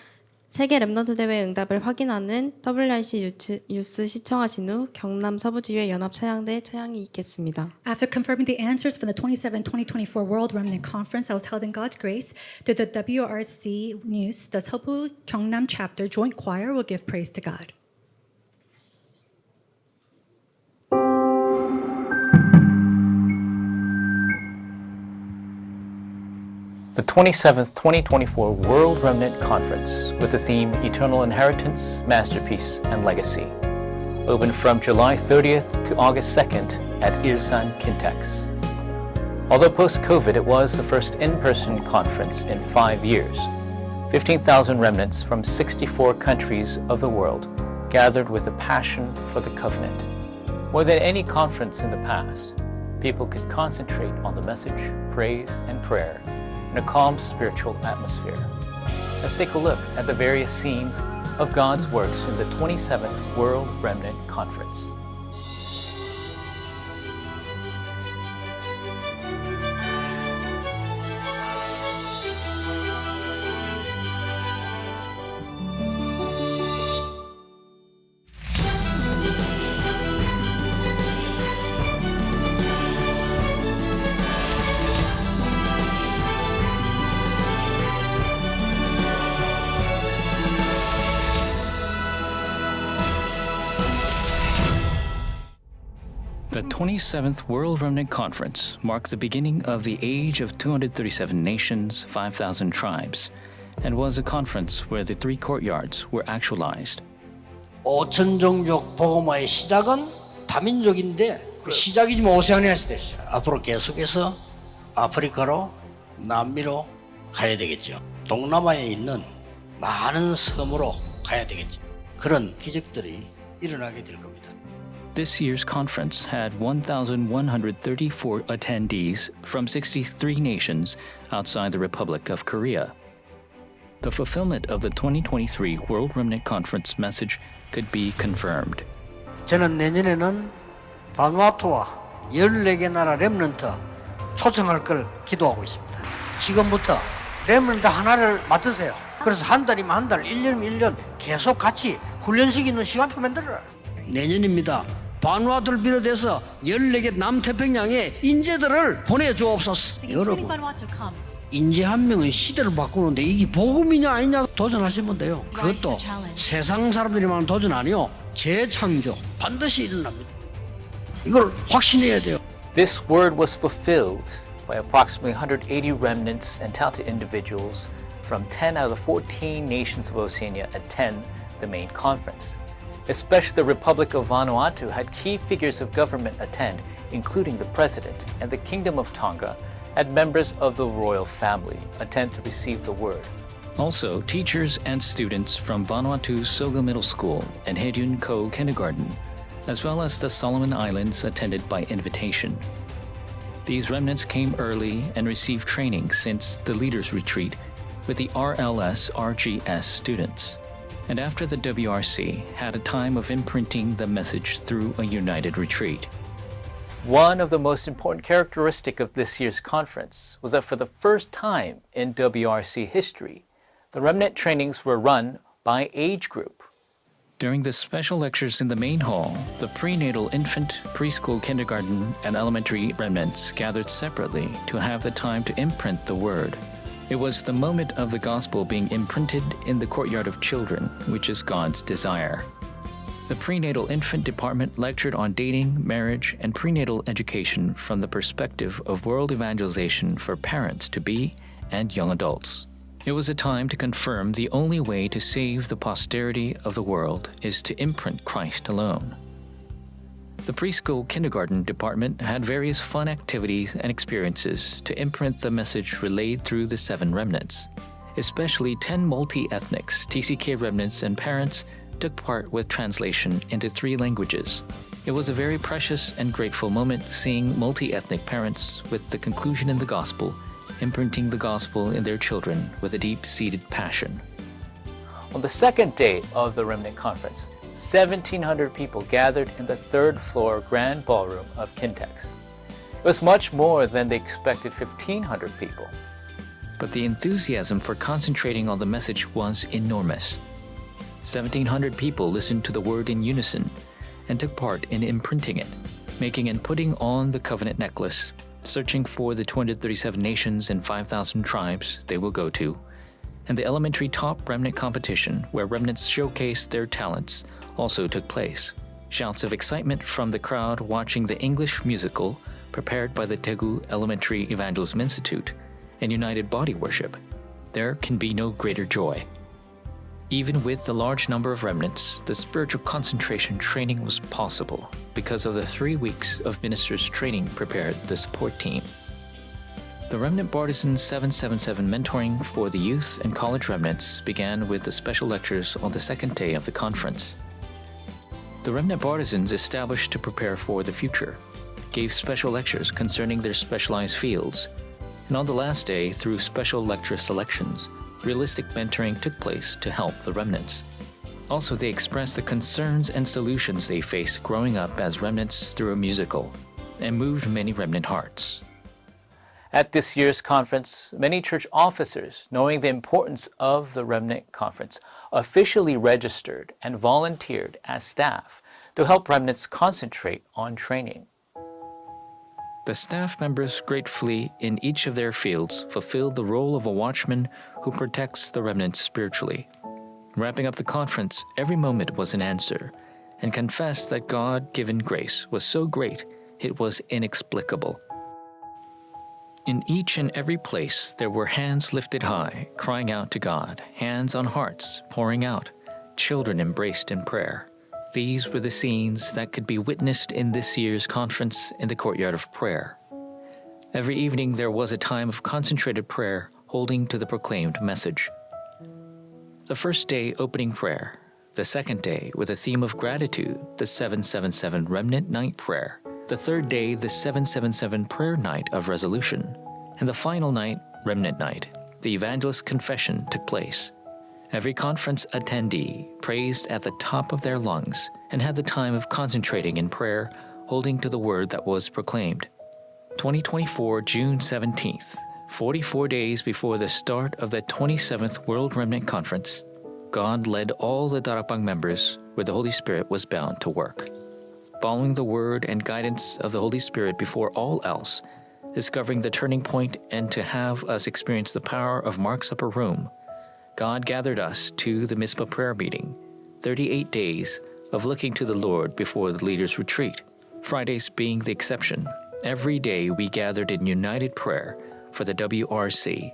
세계 렘넌트 대회 응답을 확인하는 WRC 뉴스 시청하신 후 경남 서부지회 연합 차양대 차양이 있겠습니다. After confirming the answers from the 2024 World Remnant Conference that was held in God's grace, through the WRC News, the Seobu Gyeongnam Chapter Joint Choir will give praise to God. The 27th 2024 World Remnant Conference with the theme Eternal Inheritance, Masterpiece, and Legacy. Opened from July 30th to August 2nd at Ilsan Kintex. Although post-COVID it was the first in-person conference in 5 years, 15,000 remnants from 64 countries of the world gathered with a passion for the covenant. More than any conference in the past, people could concentrate on the message, praise, and prayer in a calm spiritual atmosphere. Let's take a look at the various scenes of God's works in the 27th World Remnant Conference. The 27th World Remnant Conference marked the beginning of the age of 237 nations, 5,000 tribes, and was a conference where the three courtyards were actualized. 5천 종족 복음화의 시작은 다민족인데 그 시작이지만 오세아니아 시대였어요. 앞으로 계속해서 아프리카로 남미로 가야 되겠죠. 동남아에 있는 많은 섬으로 가야 되겠죠. 그런 기적들이 일어나게 될 겁니다. This year's conference had 1,134 attendees from 63 nations outside the Republic of Korea. The fulfillment of the 2023 World Remnant Conference message could be confirmed. 저는 내년에는 바누아투와 14개 나라 렘넌트 초청할 걸 기도하고 있습니다. 지금부터 렘넌트 하나를 맡으세요. 그래서 한 달이면 한 달, 1년이면 1년 계속 같이 훈련식 있는 시간표 만들어라. 내년입니다. 바누아투를 비롯해서 14개 남태평양의 인재들을 보내주옵소서. 여러분, 인재 한 명은 시대를 바꾸는데 이게 복음이냐 아니냐 도전하시면 돼요. 그것도 세상 사람들이만 도전 아니요. 재창조 반드시 일어납니다. 이걸 확신해야 돼요. This word was fulfilled by approximately 180 remnants and talented individuals from 10 out of the 14 nations of Oceania attend the main conference. Especially the Republic of Vanuatu had key figures of government attend, including the President, and the Kingdom of Tonga had members of the royal family attend to receive the word. Also, teachers and students from Vanuatu Soga Middle School and Haedyun Ko Kindergarten, as well as the Solomon Islands, attended by invitation. These remnants came early and received training since the Leaders' Retreat with the RLS-RGS students, and after the WRC had a time of imprinting the message through a united retreat. One of the most important characteristics of this year's conference was that for the first time in WRC history, the remnant trainings were run by age group. During the special lectures in the main hall, the prenatal infant, preschool, kindergarten, and elementary remnants gathered separately to have the time to imprint the word. It was the moment of the gospel being imprinted in the courtyard of children, which is God's desire. The prenatal infant department lectured on dating, marriage, and prenatal education from the perspective of world evangelization for parents-to-be and young adults. It was a time to confirm the only way to save the posterity of the world is to imprint Christ alone. The preschool kindergarten department had various fun activities and experiences to imprint the message relayed through the 7 remnants. Especially 10 multi-ethnics, TCK remnants, and parents took part with translation into 3 languages. It was a very precious and grateful moment seeing multi-ethnic parents with the conclusion in the gospel, imprinting the gospel in their children with a deep-seated passion. On the second day of the Remnant Conference, 1,700 people gathered in the 3rd floor grand ballroom of Kintex. It was much more than they expected 1,500 people. But the enthusiasm for concentrating on the message was enormous. 1,700 people listened to the word in unison and took part in imprinting it, making and putting on the covenant necklace, searching for the 237 nations and 5,000 tribes they will go to, and the elementary top remnant competition where remnants showcased their talents also took place. Shouts of excitement from the crowd watching the English musical prepared by the Daegu Elementary Evangelism Institute and united body worship. There can be no greater joy. Even with the large number of remnants, the spiritual concentration training was possible because of the 3 weeks of ministers' training prepared the support team. The Remnant Bartisan 777 mentoring for the youth and college remnants began with the special lectures on the second day of the conference. The Remnant Bartisans established to prepare for the future, gave special lectures concerning their specialized fields, and on the last day, through special lecture selections, realistic mentoring took place to help the remnants. Also, they expressed the concerns and solutions they faced growing up as remnants through a musical, and moved many remnant hearts. At this year's conference, many church officers, knowing the importance of the Remnant Conference, officially registered and volunteered as staff to help remnants concentrate on training. The staff members gratefully, in each of their fields, fulfilled the role of a watchman who protects the remnants spiritually. Wrapping up the conference, every moment was an answer, and confessed that God-given grace was so great it was inexplicable. In each and every place, there were hands lifted high, crying out to God, hands on hearts, pouring out, children embraced in prayer. These were the scenes that could be witnessed in this year's conference in the Courtyard of Prayer. Every evening, there was a time of concentrated prayer holding to the proclaimed message. The first day, opening prayer. The second day, with a theme of gratitude, the 777 Remnant Night Prayer. The third day, the 777 Prayer Night of Resolution. And the final night, Remnant Night, the Evangelist Confession took place. Every conference attendee praised at the top of their lungs and had the time of concentrating in prayer, holding to the word that was proclaimed. 2024, June 17th, 44 days before the start of the 27th World Remnant Conference, God led all the Darakbang members where the Holy Spirit was bound to work. Following the word and guidance of the Holy Spirit before all else, discovering the turning point and to have us experience the power of Mark's upper room, God gathered us to the Mizpah prayer meeting, 38 days of looking to the Lord before the leaders' retreat, Fridays being the exception. Every day we gathered in united prayer for the WRC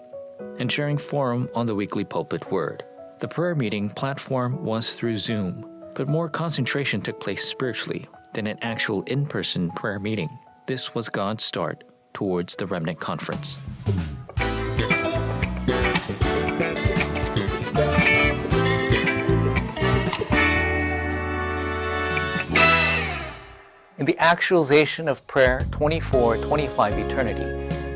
and sharing forum on the weekly pulpit word. The prayer meeting platform was through Zoom, but more concentration took place spiritually than an actual in-person prayer meeting. This was God's start towards the Remnant Conference. In the actualization of prayer 24-25 eternity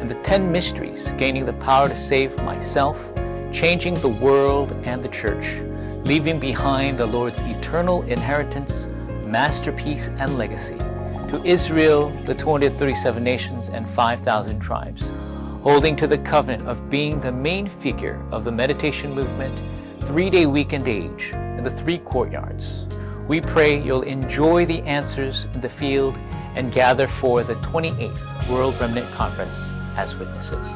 and the 10 mysteries gaining the power to save myself, changing the world and the church, leaving behind the Lord's eternal inheritance, masterpiece, and legacy, to Israel, the 237 nations, and 5,000 tribes, holding to the covenant of being the main figure of the meditation movement, 3-day weekend age, and the 3 courtyards. We pray you'll enjoy the answers in the field and gather for the 28th World Remnant Conference as witnesses.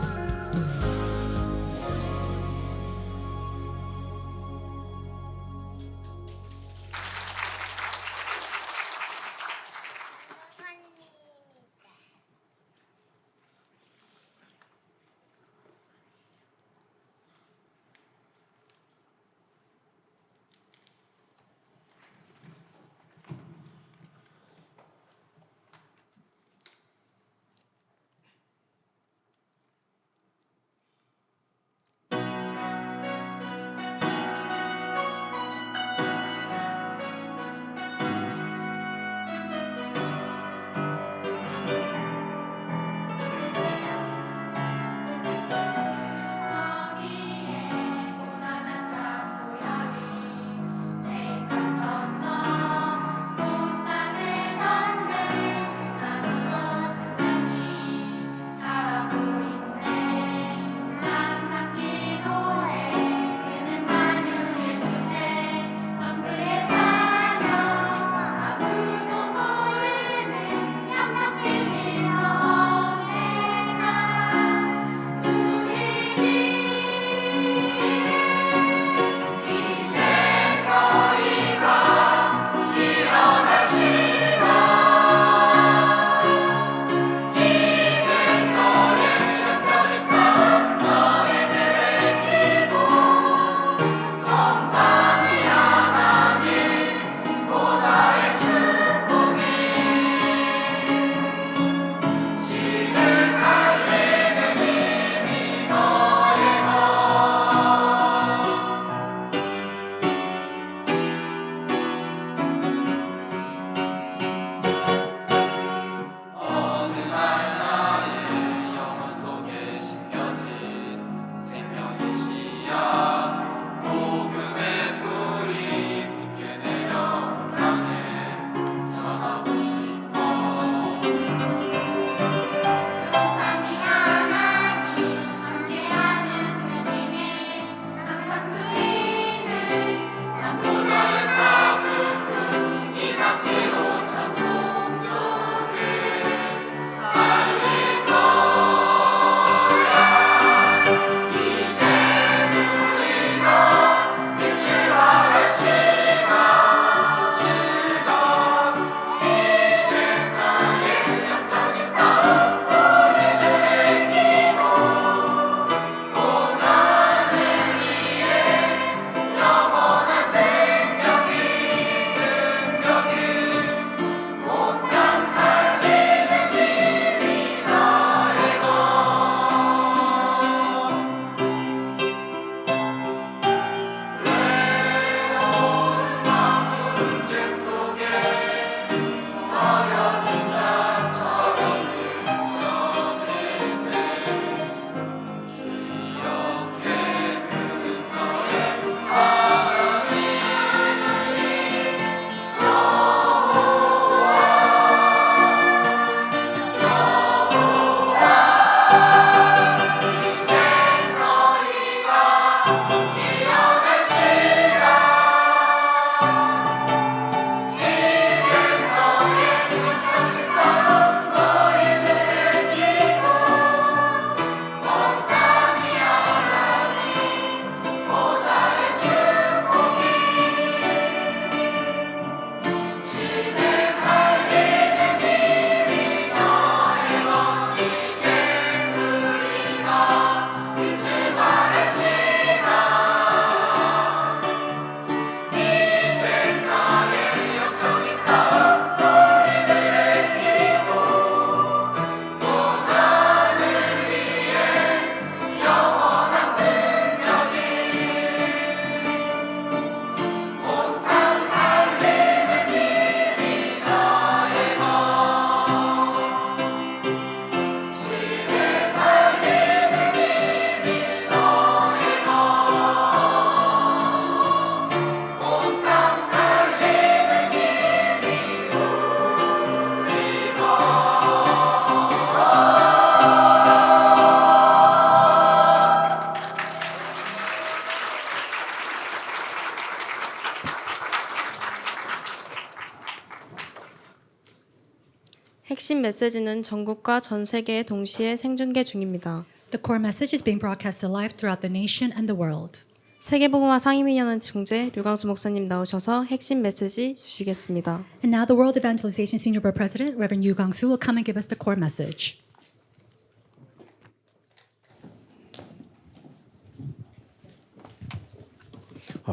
핵심 메시지는 전국과 전 세계에 동시에 생중계 중입니다. The core message is being broadcast live throughout the nation and the world. 세계복음화 상임위원회 중재 류광수 목사님 나오셔서 핵심 메시지 주시겠습니다. And now the World Evangelization Senior Board President, Reverend Yu Gang-soo, will come and give us the core message.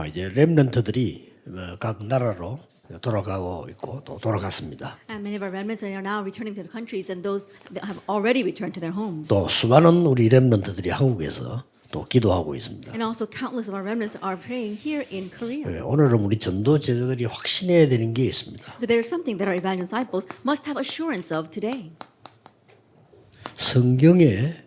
이제 렘넌트들이 각 나라로 돌아가고 있고 또 돌아갔습니다. And many of our remnants are now returning to their countries, and those that have already returned to their homes. 또 수많은 우리 렘넌트들이 한국에서 또 기도하고 있습니다. And also countless of our remnants are praying here in Korea. 오늘은 우리 전도 제자들이 확신해야 되는 게 있습니다. So there is something that our evangelical disciples must have assurance of today. 성경에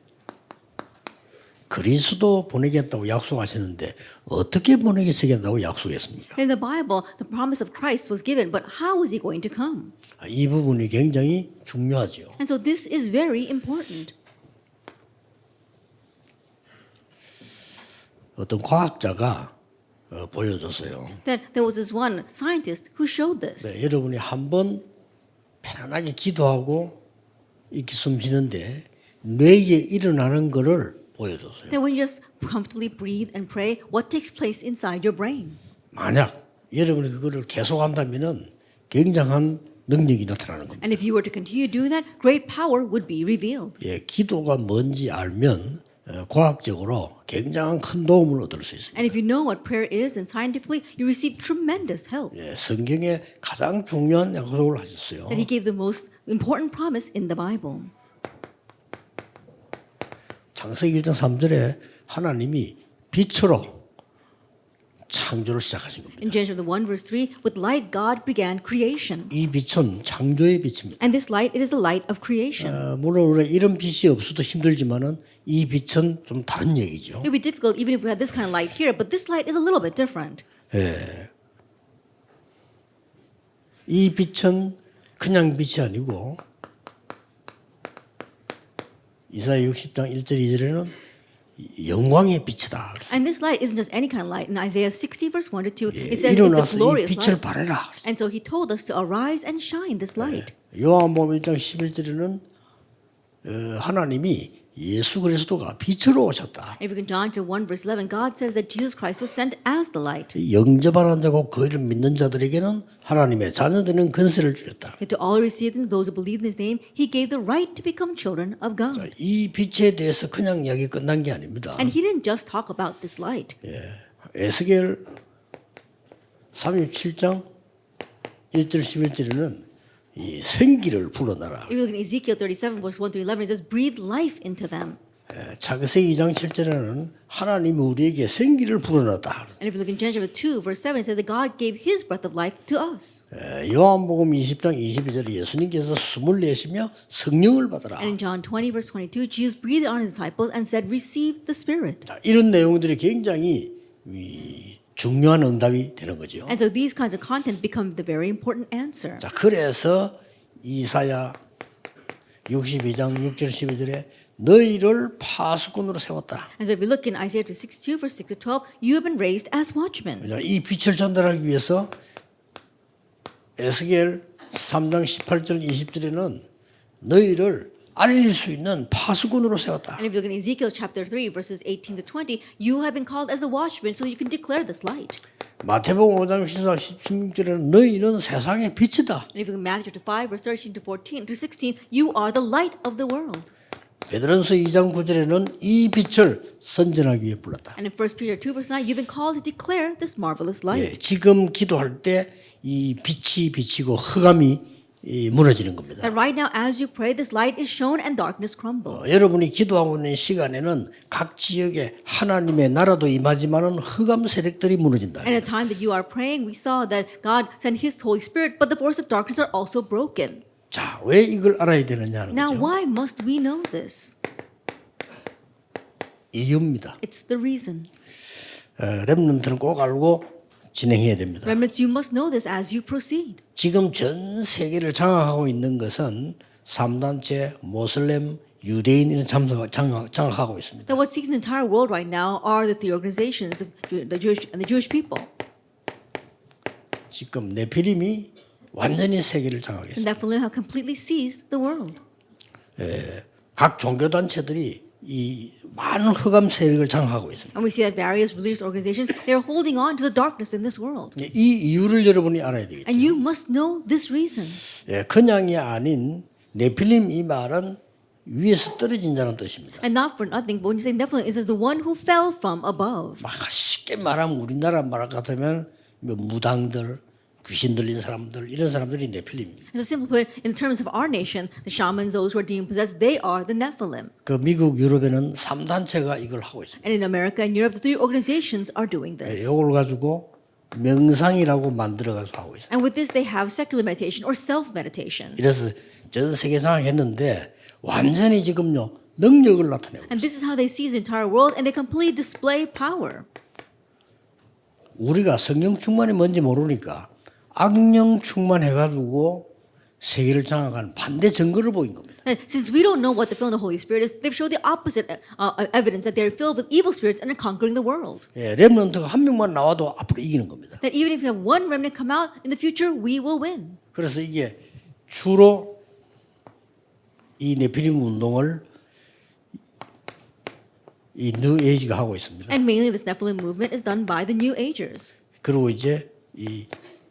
그리스도 보내겠다고 약속하시는데 어떻게 보내겠다고 약속했습니까? In the Bible, the promise of Christ was given, but how is he going to come? 이 부분이 굉장히 중요하죠. And so this is very important. 어떤 과학자가 보여줬어요. That there was this one scientist who showed this. 네, 여러분이 한번 편안하게 기도하고 이렇게 숨 쉬는데 뇌에 일어나는 거를 보여줬어요. That when you just comfortably breathe and pray, what takes place inside your brain? 만약 여러분이 그거를 계속한다면은 굉장한 능력이 나타나는 겁니다. And if you were to continue to do that, great power would be revealed. 예, 기도가 뭔지 알면 과학적으로 굉장한 큰 도움을 얻을 수 있습니다. And if you know what prayer is, and scientifically, you receive tremendous help. 예, 성경에 가장 중요한 약속을 하셨어요. That he gave the most important promise in the Bible. 창세기 1장 3절에 하나님이 빛으로 창조를 시작하신 겁니다. In Genesis 1 verse 3, with light God began creation. 이 빛은 창조의 빛입니다. And this light, it is the light of creation. 물론 우리가 이런 빛이 없어도 힘들지만은 이 빛은 좀 다른 얘기죠. It would be difficult even if we had this kind of light here, but this light is a little bit different. 예. 이 빛은 그냥 빛이 아니고 이사야 60장 1절 2절에는 영광의 빛이다. And this light isn't just any kind of light. In Isaiah 60 verse 1 to 2, it says it's the 일어나서 이 glorious 빛을 light. 발해라. And so he told us to arise and shine this light. 요한복음 1장 11절에는 하나님이 예수 그리스도가 빛으로 오셨다. If you can John 1 verse 11, God says that Jesus Christ was sent as the light. 영접하는 자고 그를 믿는 자들에게는 하나님의 자녀되는 권세를 주셨다. Yet to all who received him, those who believed in his name, he gave the right to become children of God. 이 빛에 대해서 그냥 이야기 끝난 게 아닙니다. And he didn't just talk about this light. 에스겔 37장 1절 11절에는 이 생기를 불어넣어라. If you look in Ezekiel 37 verse 1 to 11, it says, breathe life into them. 창세기 2장 7절에는 하나님이 우리에게 생기를 불어넣었다. And if you look in Genesis 2 verse 7, it says that God gave his breath of life to us. 요한복음 20장 22절에 예수님께서 숨을 내쉬며 성령을 받으라. And in John 20 verse 22, Jesus breathed on his disciples and said, receive the Spirit. 자, 이런 내용들이 굉장히 중요한 응답이 되는 거죠. And so these kinds of content become the very important answer. 자, 그래서 이사야 62장 6절 12절에 너희를 파수꾼으로 세웠다. And so if we look in Isaiah 62 verse 6 to 12, you have been raised as watchmen. 이 빛을 전달하기 위해서 에스겔 3장 18절 20절에는 너희를 알릴 수 있는 파수꾼으로 세웠다. And if you look in Ezekiel chapter 3 verses 18 to 20, you have been called as a watchman so you can declare this light. 마태복음 5장 14, 16절에는 너희는 세상의 빛이다. And if you look in Matthew chapter 5 verse 13 to 14 to 16, you are the light of the world. 베드로전서 2장 9절에는 이 빛을 선전하기 위해 불렀다. And in 1 Peter 2 verse 9, you've been called to declare this marvelous 예, light. 지금 기도할 때 이 빛이 비치고 흑암이 무너지는 겁니다. That right now as you pray, this light is shown and darkness crumbles. 여러분이 기도하고 있는 시간에는 각 지역에 하나님의 나라도 임하지만은 흑암 세력들이 무너진다. And at the time that you are praying, we saw that God sent His Holy Spirit, but the force of darkness are also broken. 자, 왜 이걸 알아야 되느냐는 Now, 거죠. why must we know this? 이유입니다. It's the reason. 렘넌트는 꼭 알고 진행해야 됩니다. Remnants, you must know this as you proceed. 지금 전 세계를 장악하고 있는 것은 3단체, 모슬렘, 유대인을 장악하고 있습니다. That what seeks the entire world right now are the three organizations, the Jewish and the Jewish people. 지금 네피림이 완전히 세계를 The 장악했습니다. Nephilim have completely seized the world. 각 종교 단체들이 이 많은 흑암 세력을 장악하고 있습니다. And we see that various religious organizations, they're holding on to the darkness in this world. 이 이유를 여러분이 알아야 되겠죠. And you must know this reason. 그냥이 아닌 네필림 이 말은 위에서 떨어진 자는 뜻입니다. And not for nothing, but when you say Nephilim, it says the one who fell from above. 막 쉽게 말하면 우리나라 말 같으면 뭐 무당들, 귀신 들린 사람들 이런 사람들이 네필림입니다. So simply put, in terms of our nation, the shamans, those who are demon possessed, they are the Nephilim. 그 미국, 유럽에는 3단체가 이걸 하고 있습니다. And in America and Europe, the three organizations are doing this. 이걸 가지고 명상이라고 만들어가지고 하고 있어요. And with this, they have secular meditation or self-meditation. 이래서 전 세계 장악했는데 완전히 지금요 능력을 나타내고 And this is how they seize the entire world, and they completely display power. 우리가 성령 충만이 뭔지 모르니까 악령 충만해가지고 세계를 장악하는 반대 증거를 보인 겁니다. And since we don't know what the filling of the Holy Spirit is, they've showed the opposite evidence that they're filled with evil spirits and are conquering the world. 렘넌트가 한 명만 나와도 앞으로 이기는 겁니다. That even if you have one remnant come out, in the future we will win. 그래서 이게 주로 이 네피림 운동을 이 뉴 에이지가 하고 있습니다. And mainly this Nephilim movement is done by the New Agers 그리고 이제 이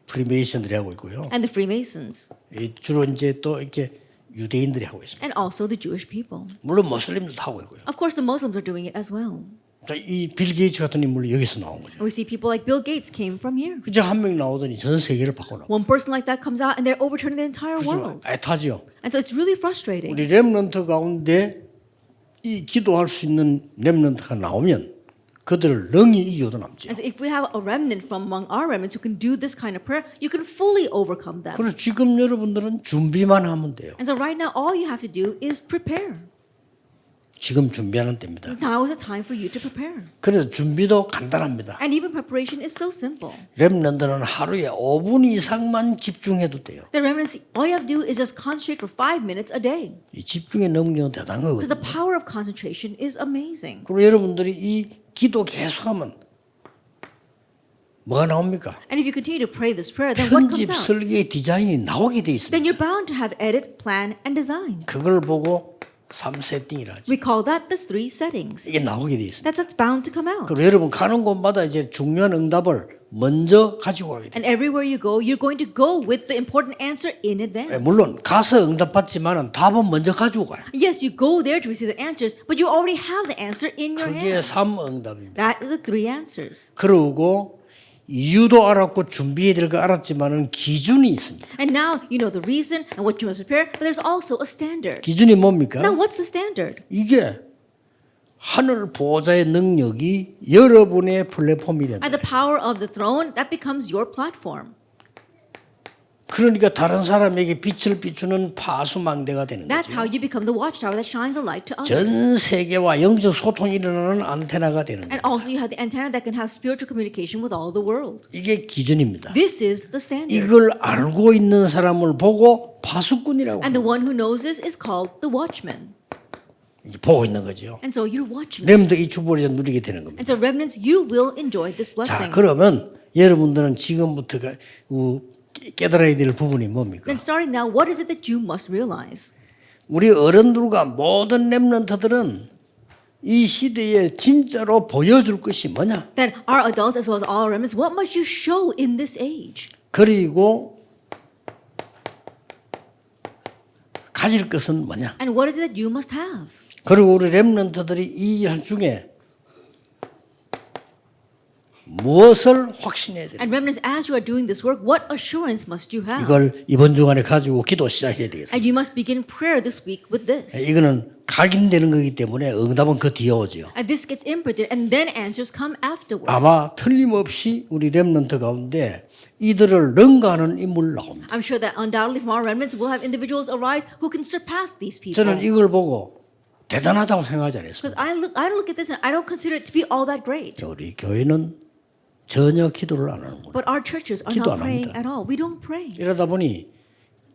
프리메이션들이 하고 있고요. and the Freemasons, 이 주로 이제 또 이렇게 유대인들이 하고 있습니다. and also the Jewish people. 물론 모슬림들도 하고 있고요. Of course, the Muslims are doing it as well. 이 빌 게이츠 같은 인물이 여기서 나온 거죠. And we see people like Bill Gates came from here. 그저 한 명 나오더니 전 세계를 바꿔놓고. One person like that comes out and they're overturning the entire world. 애타지요. And so it's really frustrating. 우리 렘넌트 가운데 이 기도할 수 있는 렘넌트가 나오면 그들을 능히 이겨도 남지. And so if we have a remnant from among our remnants who can do this kind of prayer, you can fully overcome them. 그래서 지금 여러분들은 준비만 하면 돼요. And so right now, all you have to do is prepare. 지금 준비하는 때입니다. Now is the time for you to prepare. 그래서 준비도 간단합니다. And even preparation is so simple. 렘넌트는 하루에 5분 이상만 집중해도 돼요. The remnants, all you have to do is just concentrate for 5 minutes a day. 이 집중의 능력은 대단한 Because the 거거든요. power of concentration is amazing. 그리고 여러분들이 이 기도 계속하면 뭐가 나옵니까? And if you continue to pray this prayer, then what comes 편집 out? 설계 디자인이 나오게 돼 있습니다. Then you're bound to have edit, plan, and design. 그걸 보고 3세팅이라 하죠. We call that the 3 settings. 이게 나오게 돼 있습니다. That's bound to come out. 그리고 여러분 가는 곳마다 이제 중요한 응답을 먼저 가지고 가게 돼요. And everywhere you go, you're going to go with the important answer in advance. 물론 가서 응답받지만은 답은 먼저 가지고 가요. Yes, you go there to receive the answers, but you already have the answer in your 그게 hand. 3응답입니다. That is the 3 answers. 그러고 이유도 알았고 준비해야 될 거 알았지만은 기준이 있습니다. And now you know the reason and what you must prepare, but there's also a standard. 기준이 뭡니까? Now, what's the standard? 이게 하늘 보호자의 능력이 여러분의 플랫폼이 된다. At the power of the throne, that becomes your platform. 그러니까 다른 사람에게 빛을 비추는 파수망대가 되는 That's 거죠. how you become the watchtower that shines a light to others. 전 세계와 영적 소통이 일어나는 안테나가 되는 And 거죠. also you have the antenna that can have spiritual communication with all the world. 이게 기준입니다. This is the standard. 이걸 알고 있는 사람을 보고 파수꾼이라고 And the one who knows this is called the watchman. 이제 보고 있는 거죠. And so you're watching 렘도 this. 이 축복을 누리게 되는 겁니다. And so remnants, you will enjoy this 자, blessing. 그러면 여러분들은 지금부터가 깨달아야 될 부분이 뭡니까? Then starting now, what is it that you must realize? 우리 어른들과 모든 렘넌트들은 이 시대에 진짜로 보여줄 것이 뭐냐? That our adults as well as all our remnants, what must you show in this age? 그리고 가질 것은 뭐냐? And what is it that you must have? 그리고 우리 렘넌트들이 이 일 중에 무엇을 확신해야 되는가? And remnants, as you are doing this work, what assurance must you have? 이걸 이번 주간에 가지고 기도 시작해야 되겠습니다. And you must begin prayer this week with this. 이거는 각인되는 거기 때문에 응답은 그 뒤에 오죠. And this gets imprinted, and then answers come afterwards. 아마 틀림없이 우리 렘넌트 가운데 이들을 능가하는 인물 나옵니다. I'm sure that undoubtedly from our remnants we'll have individuals arise who can surpass these people. 저는 이걸 보고 대단하다고 생각하지 Because 않았습니다. I look at this and I don't consider it to be all that great. 우리 교회는 전혀 기도를 안 하는구나. But our churches are 기도 not 안 praying 합니다. at all. We don't pray. 이러다 보니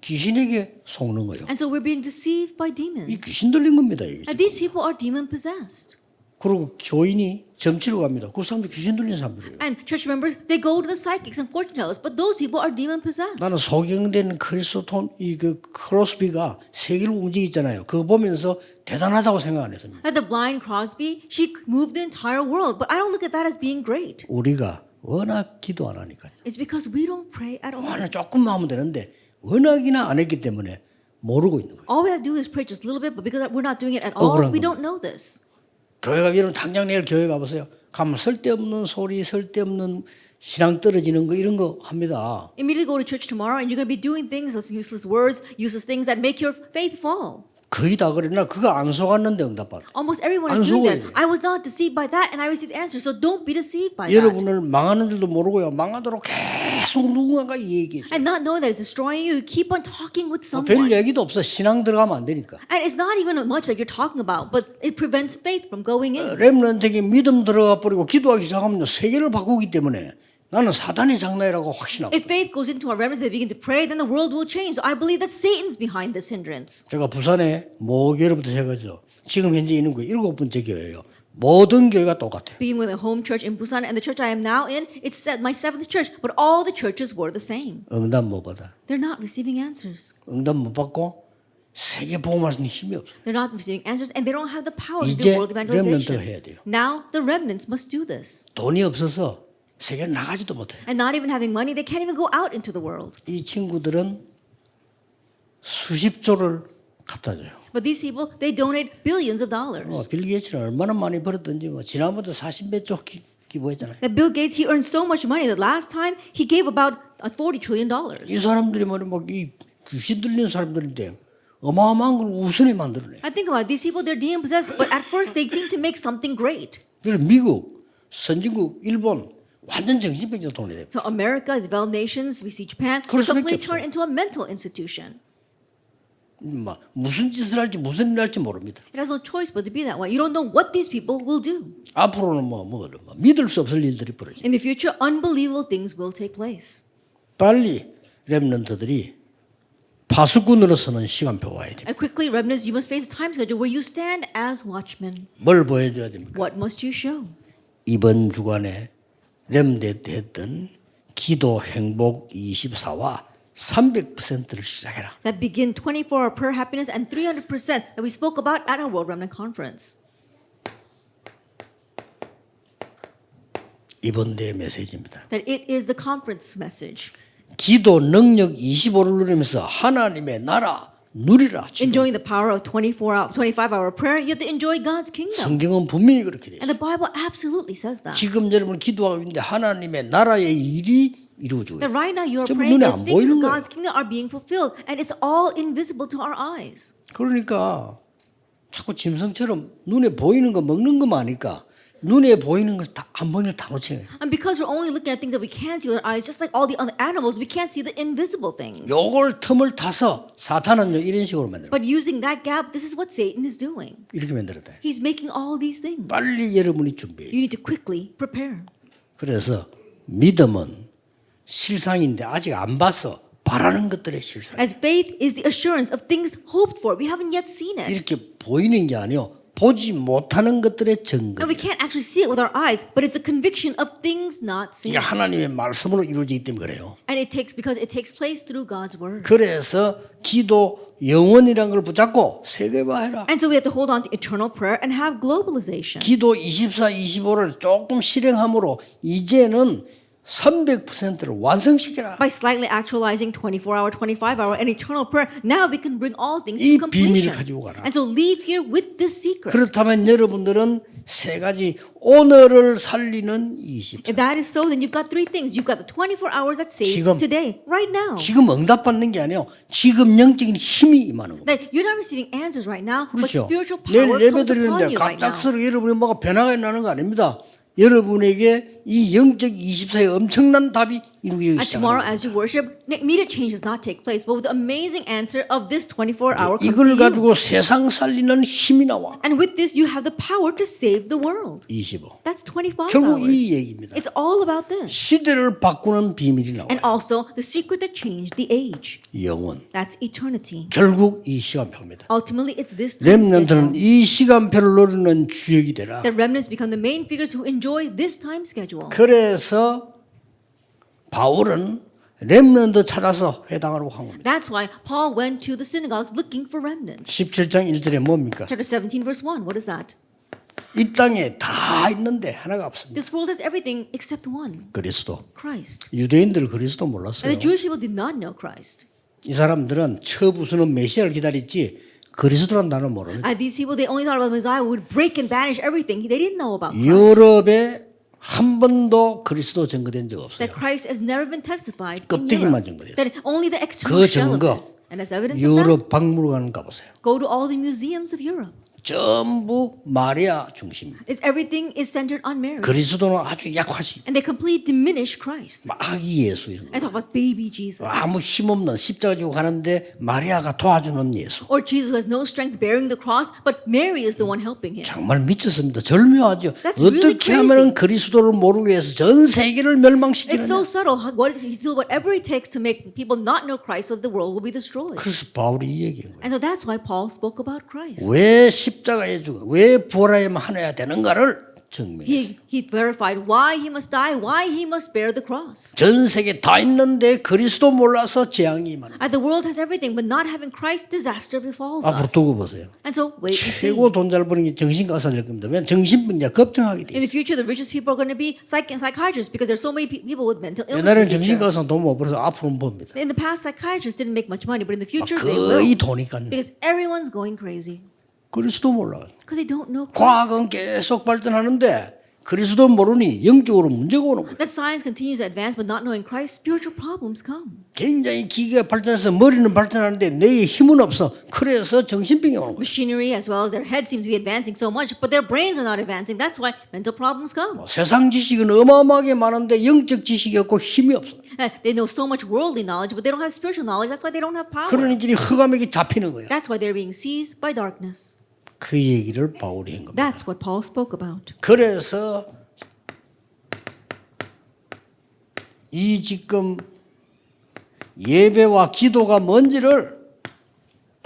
귀신에게 속는 거예요. And so we're being deceived by 이 demons. 귀신 들린 겁니다. 이게. And these people are demon possessed. 그리고 교인이 점치러 갑니다. 그 사람들 귀신 들린 사람들이에요. And church members, they go to the psychics and fortune tellers, but those people are demon possessed. 나는 소경된 크리스톤 이그 크로스비가 세계를 움직이잖아요. 그거 보면서 대단하다고 생각 안 했습니다. And the blind Crosby, she moved the entire world, but I don't look at that as being great. 우리가 워낙 기도 안 하니까요. It's because we don't pray at all. 하나 조금만 하면 되는데 워낙이나 안 했기 때문에 모르고 있는 거예요. All we have to do is pray just a little bit, but because we're not doing it at all, 억울한 we 겁니다. don't know this. 교회가 여러분 당장 내일 교회 가보세요. 가면 쓸데없는 소리, 쓸데없는 신앙 떨어지는 거 이런 거 합니다. Immediately go to church tomorrow, and you're going to be doing things, useless words, useless things that make your faith fall. 거의 다 그래. 나 그거 안 속았는데 응답받아. Almost everyone 안 is doing 속아요. that. I was not deceived by that, and I received answers. So don't be deceived by that. 여러분을 망하는 줄도 모르고요. 망하도록 계속 누군가가 얘기해요. And not knowing that it's destroying you, you keep on talking with 별 someone. 얘기도 없어. 신앙 들어가면 안 되니까. And it's not even much that you're talking about, but it prevents faith from going in. 렘넌트에게 믿음 들어가 버리고 기도하기 시작하면 세계를 바꾸기 때문에 나는 사단의 장난이라고 확신하고. If faith goes into our remnants, they begin to pray, then the world will change. So I believe that Satan's behind this hindrance. 제가 부산에 모교회로부터 해가지고 지금 현재 있는 거 7번째 교회예요. 모든 교회가 똑같아요. Being with a home church in Busan and the church I am now in, it's my 7th church, but all the churches were the same. 응답 못 받아. They're not receiving answers. 응답 못 받고 세계 복음화는 힘이 없어. They're not receiving answers, and they don't have the power to 이제 do world evangelization. 렘넌트가 해야 돼요. Now the remnants must do this. 돈이 없어서 세계 나가지도 못해. And not even having money, they can't even go out into the world. 이 친구들은 수십조를 갖다 줘요. But these people, they donate billions of dollars. 빌 게이츠는 얼마나 많이 벌었던지 뭐 지난번에 40몇 조 기부했잖아요. That Bill Gates, he earned so much money that last time he gave about $40 trillion. 이 사람들이 뭐이 귀신 들리는 사람들인데 어마어마한 걸 우선에 만들어내. I think about it, these people, they're demon possessed, but at first they seem to make something great. 그래서 미국, 선진국, 일본 완전 정신병자 돈이 돼. So America, developed nations, we see Japan, 그럴 수밖에 completely turn 없어요. into a mental institution. 막 무슨 짓을 할지 무슨 일을 할지 모릅니다. It has no choice but to be that way. You don't know what these people will do. 앞으로는 뭐 믿을 수 없을 일들이 벌어져. In the future, unbelievable things will take place. 빨리 렘넌트들이 파수꾼으로 서는 시간표 와야 돼. And quickly, remnants, you must face a time schedule where you stand as watchmen. 뭘 보여줘야 됩니까? What must you show? 이번 주간에 렘넌트 했던 기도 행복 24와 300%를 시작해라. That begin 24-hour prayer happiness and 300% that we spoke about at our World Remnant Conference. 이번 대의 메시지입니다. That it is the conference message. 기도 능력 25를 누리면서 하나님의 나라 누리라. Enjoying the power of 25-hour prayer, you have to enjoy God's kingdom. 성경은 분명히 그렇게 돼 And 있어요. the Bible absolutely says that. 지금 여러분 기도하고 있는데 하나님의 나라의 일이 이루어지고 That 있어요. right now you are 전부 praying 눈에 that 안 things 보이는 of 거예요. God's kingdom are being fulfilled. And it's all invisible to our eyes. 그러니까 자꾸 짐승처럼 눈에 보이는 거 먹는 것만 하니까 눈에 보이는 걸 다 안 보이는 걸 다 놓치는 거예요. And because we're only looking at things that we can't see with our eyes, just like all the other animals, we can't see the invisible things. 요걸 틈을 타서 사탄은요 이런 식으로 만들어요. But using that gap, this is what Satan is doing. 이렇게 만들었다. He's making all these things. 빨리 여러분이 준비해요. You need to quickly prepare. 그래서 믿음은 실상인데 아직 안 봐서 바라는 것들의 실상. As faith is the assurance of things hoped for. We haven't yet seen it. 이렇게 보이는 게 아니요 보지 못하는 것들의 증거. And we can't actually see it with our eyes, but it's the conviction of things not seen. 이게 하나님의 말씀으로 이루어지기 때문에 그래요. And because it takes place through God's word. 그래서 기도 영원이라는 걸 붙잡고 세계화해라. And so we have to hold on to eternal prayer and have globalization. 기도 24, 25를 조금 실행함으로 이제는 300%를 완성시켜라. By slightly actualizing 24-hour, 25-hour, and eternal prayer, now we can bring all things 이 to 비밀을 completion. 가지고 가라. And so leave here with this secret. 그렇다면 여러분들은 세 가지 오늘을 살리는 24. If that is so, then you've got three things. You've got the 24 hours that saves 지금. today, right now. 지금 응답받는 게 아니에요. 지금 영적인 힘이 임하는 거예요. That you're not receiving answers right now, but 그렇죠. spiritual 내일 power 예배 comes upon 드리는데 you right now. 갑작스럽게 여러분이 뭐가 변화가 나는 거 아닙니다. 여러분에게 이 영적 24의 엄청난 답이 이루어지기 And tomorrow, 시작합니다. as you worship, immediate change does not take place, but with the amazing answer of this 24-hour comes to 이걸 you. 가지고 세상 살리는 힘이 나와. And with this, you have the power to save the world. 25. That's 25 결국 hours. 이 얘기입니다. It's all about this. 시대를 바꾸는 비밀이 And 나와요. also the secret that changed the age. 영원. That's eternity. 결국 이 시간표입니다. Ultimately, it's this time 렘넌트는 schedule. 이 시간표를 노리는 주역이 되라. The remnants become the main figures who enjoy this time schedule. 그래서 바울은 렘넌트 찾아서 회당하러 간 겁니다. That's why Paul went to the synagogues looking for remnants. 17장 1절에 뭡니까? Chapter 17, verse 1. What is that? 이 땅에 다 있는데 하나가 없습니다. This world has everything except one, 그리스도. Christ. 유대인들 그리스도 And 몰랐어요. the Jewish people did not know Christ. 이 사람들은 처부수는 메시아를 기다렸지 그리스도란 단어 모릅니다. And these people, they only thought about Messiah who would break and banish everything. They didn't know about Christ. 유럽에 한 번도 그리스도 증거된 적 없어요. That Christ has never been testified in 껍데기만 Europe. 증거됐어요. That only the external 그 shell of 증거 this. And as evidence of that, 유럽 박물관 가보세요. go to all the museums of Europe. 전부 마리아 중심입니다. It's everything is centered on Mary. 그리스도는 아주 약화시 And they completely diminish Christ. 아기 예수 이런 거. And talk about baby Jesus. 아무 힘없는 십자가 지고 가는데 마리아가 도와주는 예수. Or Jesus who has no strength bearing the cross, but Mary is the one helping him. 정말 미쳤습니다. 절묘하죠. That's really 어떻게 하면 그리스도를 모르게 해서 전 세계를 It's 멸망시키느냐. so subtle. What he's doing whatever it takes to make people not know Christ, so the world will be destroyed. 그래서 바울이 이 얘기한 거예요. And so that's why Paul spoke about Christ. 왜 십자가에 죽어? 왜 부활하여만 하나야 되는가를 증명했어요. He verified why he must die, why he must bear the cross. 전 세계 다 있는데 그리스도 몰라서 재앙이 많아. And the world has everything, but not having Christ, disaster befalls 앞으로 us. 두고 보세요. And so wait and see. 최고 돈 잘 버는 게 정신과사 될 겁니다. 왜냐면 정신병자 걱정하게 돼 In the 있어요. future, the richest people are going to be psychiatrists because there's so many people with mental illness. 옛날에는 in the future. 정신과사 돈 못 벌어서 앞으로는 봅니다. In the past, psychiatrists didn't make much money, but in the future, they will. 거의 도니까요. Because everyone's going crazy. 그리스도 몰라. Because they don't know Christ. 과학은 계속 발전하는데 그리스도 모르니 영적으로 문제가 오는 거예요. That science continues to advance, but not knowing Christ, spiritual problems come. 굉장히 기계가 발전해서 머리는 발전하는데 뇌에 힘은 없어. 그래서 정신병이 오는 거예요. Machinery as well as their heads seem to be advancing so much, but their brains are not advancing. That's why mental problems come. 세상 지식은 어마어마하게 많은데 영적 지식이 없고 힘이 없어. They know so much worldly knowledge, but they don't have spiritual knowledge. That's why they don't have power. 그러니까 흑암에게 잡히는 거예요. That's why they're being seized by darkness. 그 얘기를 바울이 한 겁니다. That's what Paul spoke about. 그래서 이 지금 예배와 기도가 뭔지를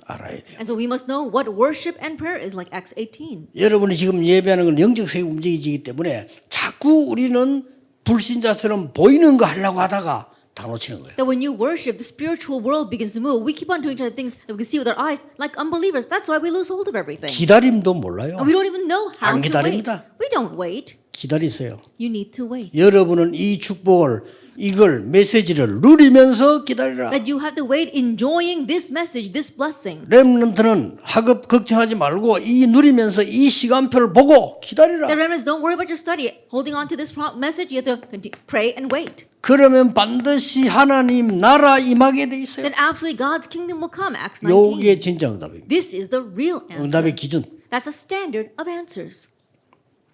알아야 돼요. And so we must know what worship and prayer is, like Acts 18. 여러분이 지금 예배하는 건 영적 세계 움직이기 때문에 자꾸 우리는 불신자처럼 보이는 거 하려고 하다가 다 놓치는 거예요. That when you worship, the spiritual world begins to move. We keep on doing things that we can see with our eyes, like unbelievers. That's why we lose hold of everything. 기다림도 몰라요. And we don't even know how 안 to wait. 기다립니다. We don't wait. 기다리세요. You need to wait. 여러분은 이 축복을 이걸 메시지를 누리면서 기다리라. That you have to wait, enjoying this message, this blessing. 렘넌트는 학업 걱정하지 말고 이 누리면서 이 시간표를 보고 기다리라. The remnants, don't worry about your study. Holding on to this message, you have to pray and wait. 그러면 반드시 하나님 나라 임하게 돼 있어요. Then absolutely God's kingdom will come. Acts 19. 요게 진짜 응답입니다. This is the real answer. 응답의 기준. That's a standard of answers.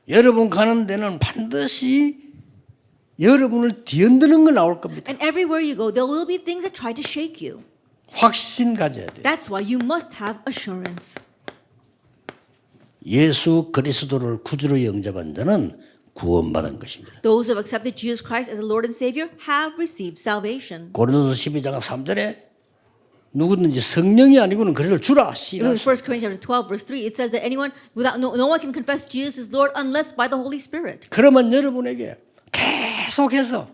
여러분 가는 데는 반드시 여러분을 뒤흔드는 거 나올 겁니다. And everywhere you go, there will be things that try to shake you. 확신 가져야 돼요. That's why you must have assurance. 예수 그리스도를 구주로 영접한 자는 구원받은 것입니다. Those who have accepted Jesus Christ as the Lord and Savior have received salvation. 고린도서 12장 3절에 누구든지 성령이 아니고는 그를 주라 In 시라. 1 Corinthians 12, verse 3, it says that anyone without no one can confess Jesus is Lord unless by the Holy Spirit. 그러면 여러분에게 계속해서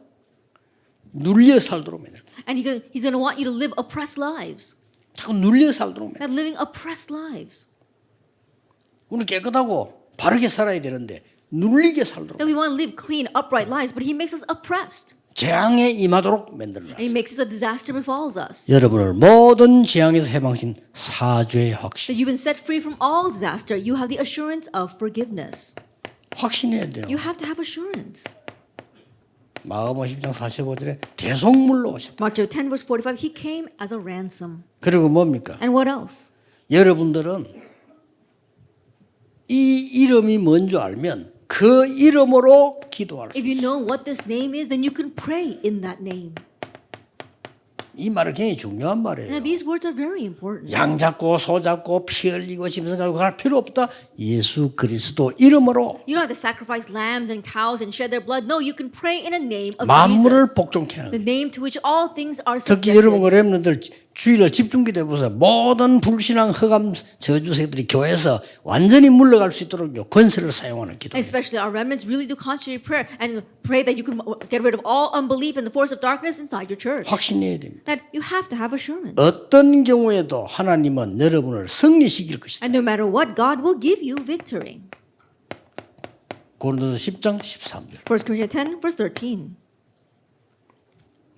눌려 살도록 만들. And he's going to want you to live oppressed lives. 자꾸 눌려 살도록 만들. Not living oppressed lives. 우리 깨끗하고 바르게 살아야 되는데 눌리게 살도록. That we want to live clean, upright lives, but he makes us oppressed. 재앙에 임하도록 만들어놨어요. And he makes us a disaster befalls us. 여러분을 모든 재앙에서 해방신 사죄의 확신. That you've been set free from all disaster. You have the assurance of forgiveness. 확신해야 돼요. You have to have assurance. 마가복음 10장 45절에 대속물로 오셨다. Mark 10, verse 45, he came as a ransom. 그리고 뭡니까? And what else? 여러분들은 이 이름이 뭔 줄 알면 그 이름으로 기도할 수 If you know what this name is, then you can pray in that name. 이 말은 굉장히 중요한 말이에요. Now, these words are very important. 양 잡고 소 잡고 피 흘리고 짐승 가지고 할 필요 없다. 예수 그리스도 이름으로 You don't have to sacrifice lambs and cows and shed their blood. No, you can pray in a name of 만물을 Jesus. 복종케 하는 The 거예요. name to which all things are 특히 subjected. 여러분 여러분들 주일날 집중기도 해보세요. 모든 불신앙 허감 저주세들이 교회에서 완전히 물러갈 수 있도록 권세를 사용하는 기도예요. Especially our remnants really do concentrate prayer and pray that you can get rid of all unbelief and the force of darkness inside your church. 확신해야 됩니다. That you have to have assurance. 어떤 경우에도 하나님은 여러분을 승리시킬 것이다. And no matter what, God will give you victory. 고린도서 10장 13절. 1 Corinthians 10, verse 13.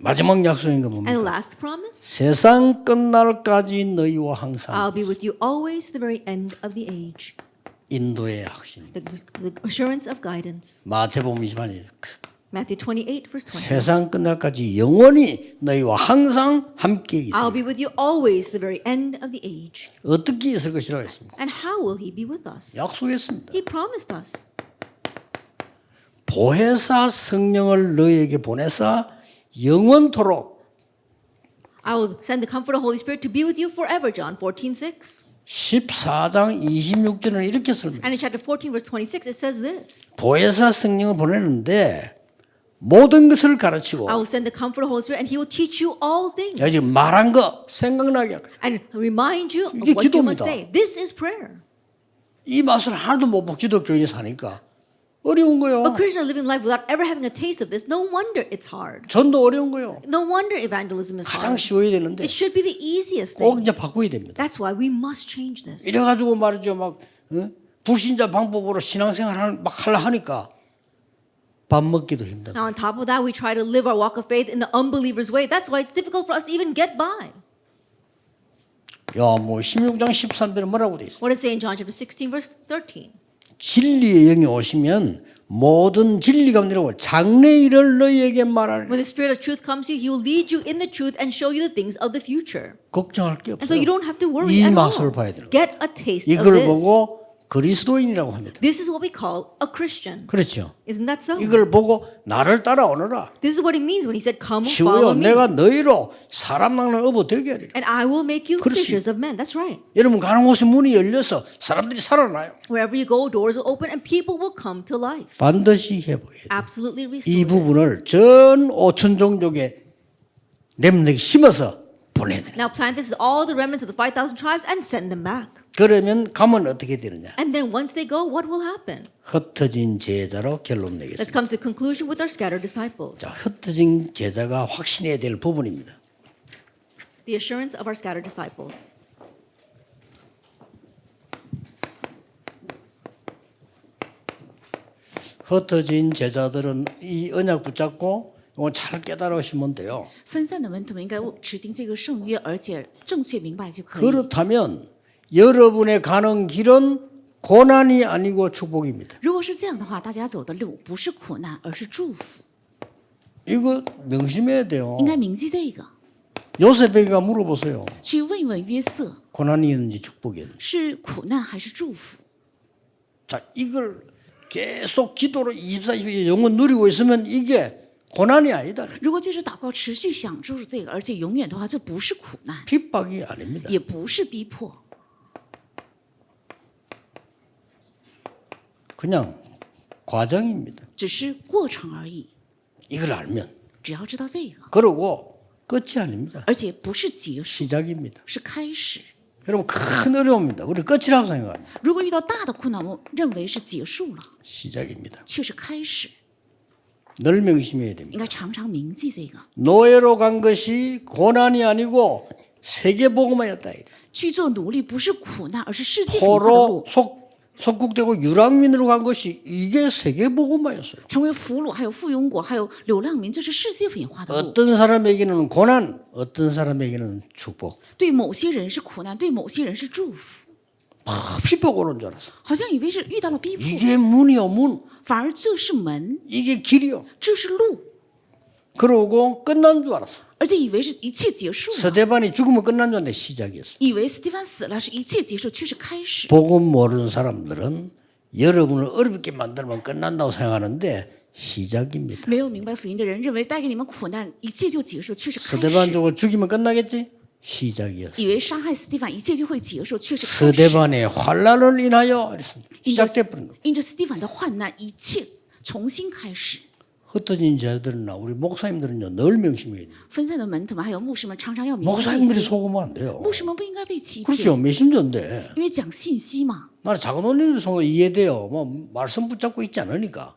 마지막 약속인 거 And 뭡니까? last promise, 세상 끝날까지 너희와 항상 I'll be with you always to the very end of the age. 인도의 확신. The assurance of guidance. 마태복음 28장. Matthew 28, verse 20. 세상 끝날까지 영원히 너희와 항상 함께 I'll 있으리. be with you always to the very end of the age. 어떻게 있을 것이라고 했습니까? And how will he be with us? 약속했습니다. He promised us. 보혜사 성령을 너희에게 보내사 영원토록 I will send the Comforter, Holy Spirit, to be with you forever, John 14:6. 14장 26절은 이렇게 설명해요. And in chapter 14, verse 26, it says this. 보혜사 성령을 보내는데 모든 것을 가르치고 I will send the Comforter, Holy Spirit, and he will teach you all things. 내가 지금 말한 거 생각나게 할 거예요. And remind you of 이게 what you must 기도입니다. say. This is prayer. 이 맛을 하나도 못 보고 기독교인이 사니까 어려운 거예요. But Christians are living life without ever having a taste of this. No wonder it's hard. 전도 어려운 거예요. No wonder evangelism is 가장 hard. 쉬워야 되는데 It should be the easiest 꼭 thing. 이제 바꿔야 됩니다. That's why we must change this. 이래가지고 말이죠, 막 불신자 방법으로 신앙생활 막 하려 하니까 밥 먹기도 힘들다. Now, on top of that, we try to live our walk of faith in the unbeliever's way. That's why it's difficult for us to even get by. 야, 뭐 16장 13절에 뭐라고 돼 있어? What does it say in John chapter 16, verse 13? 진리의 영이 오시면 모든 진리 가운데로 장래일을 너희에게 말하리. When the Spirit of truth comes to you, He will lead you in the truth and show you the things of the future. 걱정할 게 And so 없어요. you don't have to worry 이 at 맛을 all. 봐야 되는 거예요. Get a taste of 이걸 this. 보고 그리스도인이라고 합니다. This is what we call a Christian. 그렇죠. Isn't that so? 이걸 보고 나를 따라오너라. This is what it means when He said, "Come and 쉬워요. follow me, 내가 너희로 사람 낚는 어부 되게 하리라. and I will make you 그렇습니다. fishers of men." That's right. 여러분 가는 곳에 문이 열려서 사람들이 살아나요. Wherever you go, doors will open, and people will come to life. 반드시 해보여요. Absolutely restore 이 this. 부분을 전 5천 종족의 렘넌트에 심어서 보내야 돼요. Now plant this to all the remnants of the 5,000 tribes and send them back. 그러면 가면 어떻게 되느냐? And then once they go, what will happen? 흩어진 제자로 결론 Let's 내겠습니다. come to the conclusion with our scattered disciples. 자, 흩어진 제자가 확신해야 될 부분입니다. The assurance of our scattered disciples. 흩어진 제자들은 이 언약 붙잡고 이거 잘 깨달으시면 돼요. 分散的门徒们应该指定这个圣约，而且正确明白就可以。 그렇다면 여러분의 가는 길은 고난이 아니고 축복입니다. 如果是这样的话，大家走的路不是苦难，而是祝福， 이거 명심해야 돼요. 应该铭记这个。 요셉에게 물어보세요. 去问一问约瑟， 고난이었는지 축복이었는지. 是苦难还是祝福？ 자, 이걸 계속 기도로 24시간 영원 누리고 있으면 이게 고난이 아니다. 如果借着祷告持续享受这个，而且永远的话，这不是苦难， 핍박이 아닙니다. 也不是逼迫， 그냥 과정입니다. 只是过程而已。 이걸 알면 只要知道这个， 그러고 끝이 아닙니다. 而且不是结束， 시작입니다. 是开始。 여러분 큰 어려움입니다. 우리 끝이라고 생각합니다. 如果遇到大的困难，我认为是结束了， 시작입니다. 却是开始。 늘 명심해야 应 됩니다. 该常常铭记这个。 노예로 간 것이 고난이 아니고 세계복음화였다. 去做奴隶不是苦难，而是世界文化的 포로 路。 속국되고 유랑민으로 간 것이 이게 세계복음화였어요. 成为俘虏，还有附庸国，还有流浪民，这是世界文化的路。 어떤 사람에게는 고난, 어떤 사람에게는 축복. 对某些人是苦难，对某些人是祝福， 막 핍박 오는 줄 알았어. 好像以为是遇到了逼迫， 이게 문이요 문. 反而这是门， 이게 길이요. 这是路， 그러고 끝난 줄 알았어. 而且以为是一切结束了， 스데반이 죽으면 끝난 줄 알았는데 시작이었어. 以为斯蒂芬死了是一切结束，却是开始。 복음 모르는 사람들은 여러분을 어렵게 만들면 끝난다고 생각하는데 시작입니다. 没有明白福音的人认为带给你们苦难，一切就结束，却是开始。 스데반족을 죽이면 끝나겠지? 시작이었어요. 以为杀害斯蒂凡一切就会结束，却是开始。 스데반의 환란을 인하여 이랬습니다. 시작돼버린 거예요. 因着斯蒂凡的患难，一切重新开始。 흩어진 자들이나 우리 목사님들은요 늘 명심해야 돼요. 分散的门徒们还有牧师们常常要明白这 목사님들이 些。 속으면 안 돼요. 牧师们不应该被欺骗， 그렇죠. 메신저인데. 因为讲信息嘛。 나는 작은 원리를 속으로 이해돼요. 뭐 말씀 붙잡고 있지 않으니까.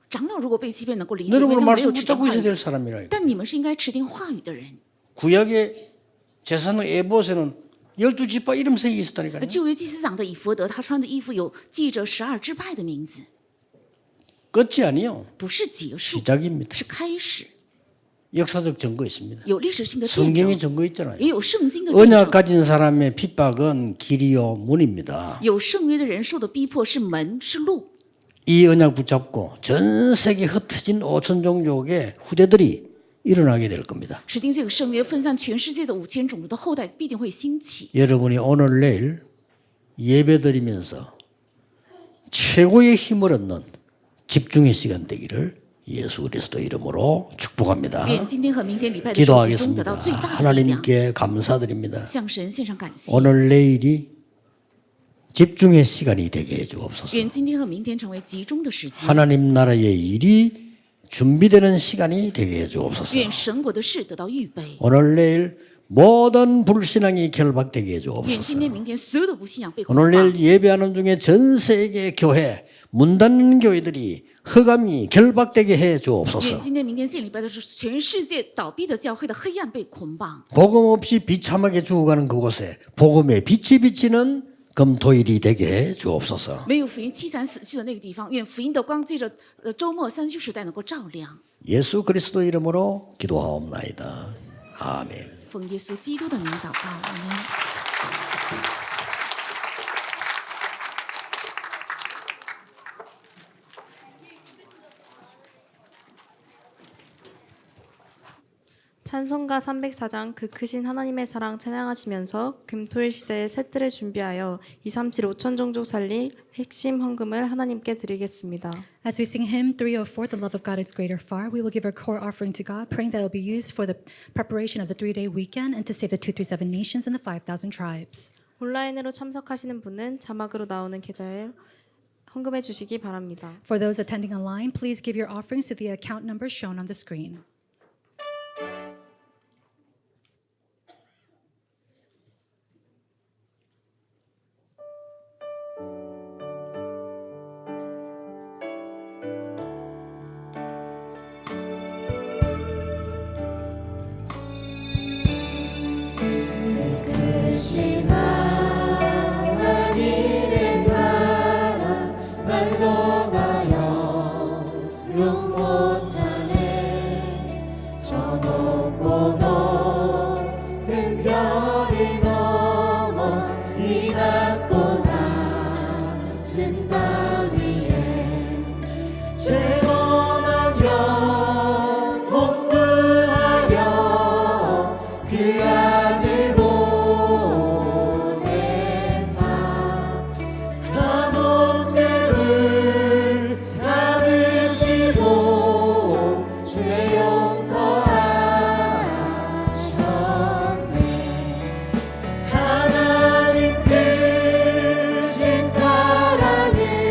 长老如果被欺骗，能够理解，因为 여러분은 他们没有 말씀 持定 붙잡고 话 있어야 语。 될 사람이라니까. 但你们是应该持定话语的人。 구약의 제사장 에봇에는 12지파 이름 새기 있었다니까요. 旧约祭司长的以弗德，他穿的衣服有记着12支派的名字， 끝이 아니요. 不是结束， 시작입니다. 是开始， 역사적 증거 있습니다. 有历史性的见 성경의 证， 증거 있잖아요. 也有圣经的见 언약 证。 가진 사람의 핍박은 길이요 문입니다. 有圣约的人受的逼迫是门是路， 이 언약 붙잡고 전 세계 흩어진 5천 종족의 후대들이 일어나게 될 겁니다. 指定这个圣约分散全世界的5000种族的后代必定会兴起。 여러분이 오늘 내일 예배드리면서 최고의 힘을 얻는 집중의 시간 되기를 예수 그리스도 이름으로 축복합니다. 愿今天和明天礼拜的时候集中得到 기도하겠습니다. 最大的力量， 하나님께 감사드립니다. 向神献上感谢。 오늘 내일이 집중의 시간이 되게 해주옵소서. 愿今天和明天成为集中的时间。 하나님 나라의 일이 준비되는 시간이 되게 해주옵소서. 愿神国的事得到预备。 오늘 내일 모든 불신앙이 결박되게 愿 해주옵소서. 今天、明天所有的不信仰被捆 오늘 绑。 내일 예배하는 중에 전 세계 교회 문 닫는 교회들이 허감이 결박되게 해 愿 주옵소서. 今天、明天献礼拜的时候，全世界倒闭的教会的黑暗被捆绑。 복음 없이 비참하게 죽어가는 그곳에 복음의 빛이 비치는 금토일이 되게 해 주옵소서. 没有福音凄惨死去的那个地方，愿福音的光借着周末三休时代能够照亮。 예수 그리스도 이름으로 기도하옵나이다. 아멘. 奉耶稣基督的名祷告，阿门。 찬송가 304장 그 크신 하나님의 사랑 찬양하시면서 금토일 시대의 새 뜰을 준비하여 237 5천 종족 살릴 핵심 헌금을 하나님께 드리겠습니다. As we sing hymn 304, The Love of God is Greater Far, we will give our core offering to God, praying that it will be used for the preparation of the 3-day weekend and to save the 237 nations and the 5,000 tribes. 온라인으로 참석하시는 분은 자막으로 나오는 계좌에 헌금해 주시기 바랍니다. For those attending online, please give your offerings to the account number shown on the screen. 하나님 크신 사랑을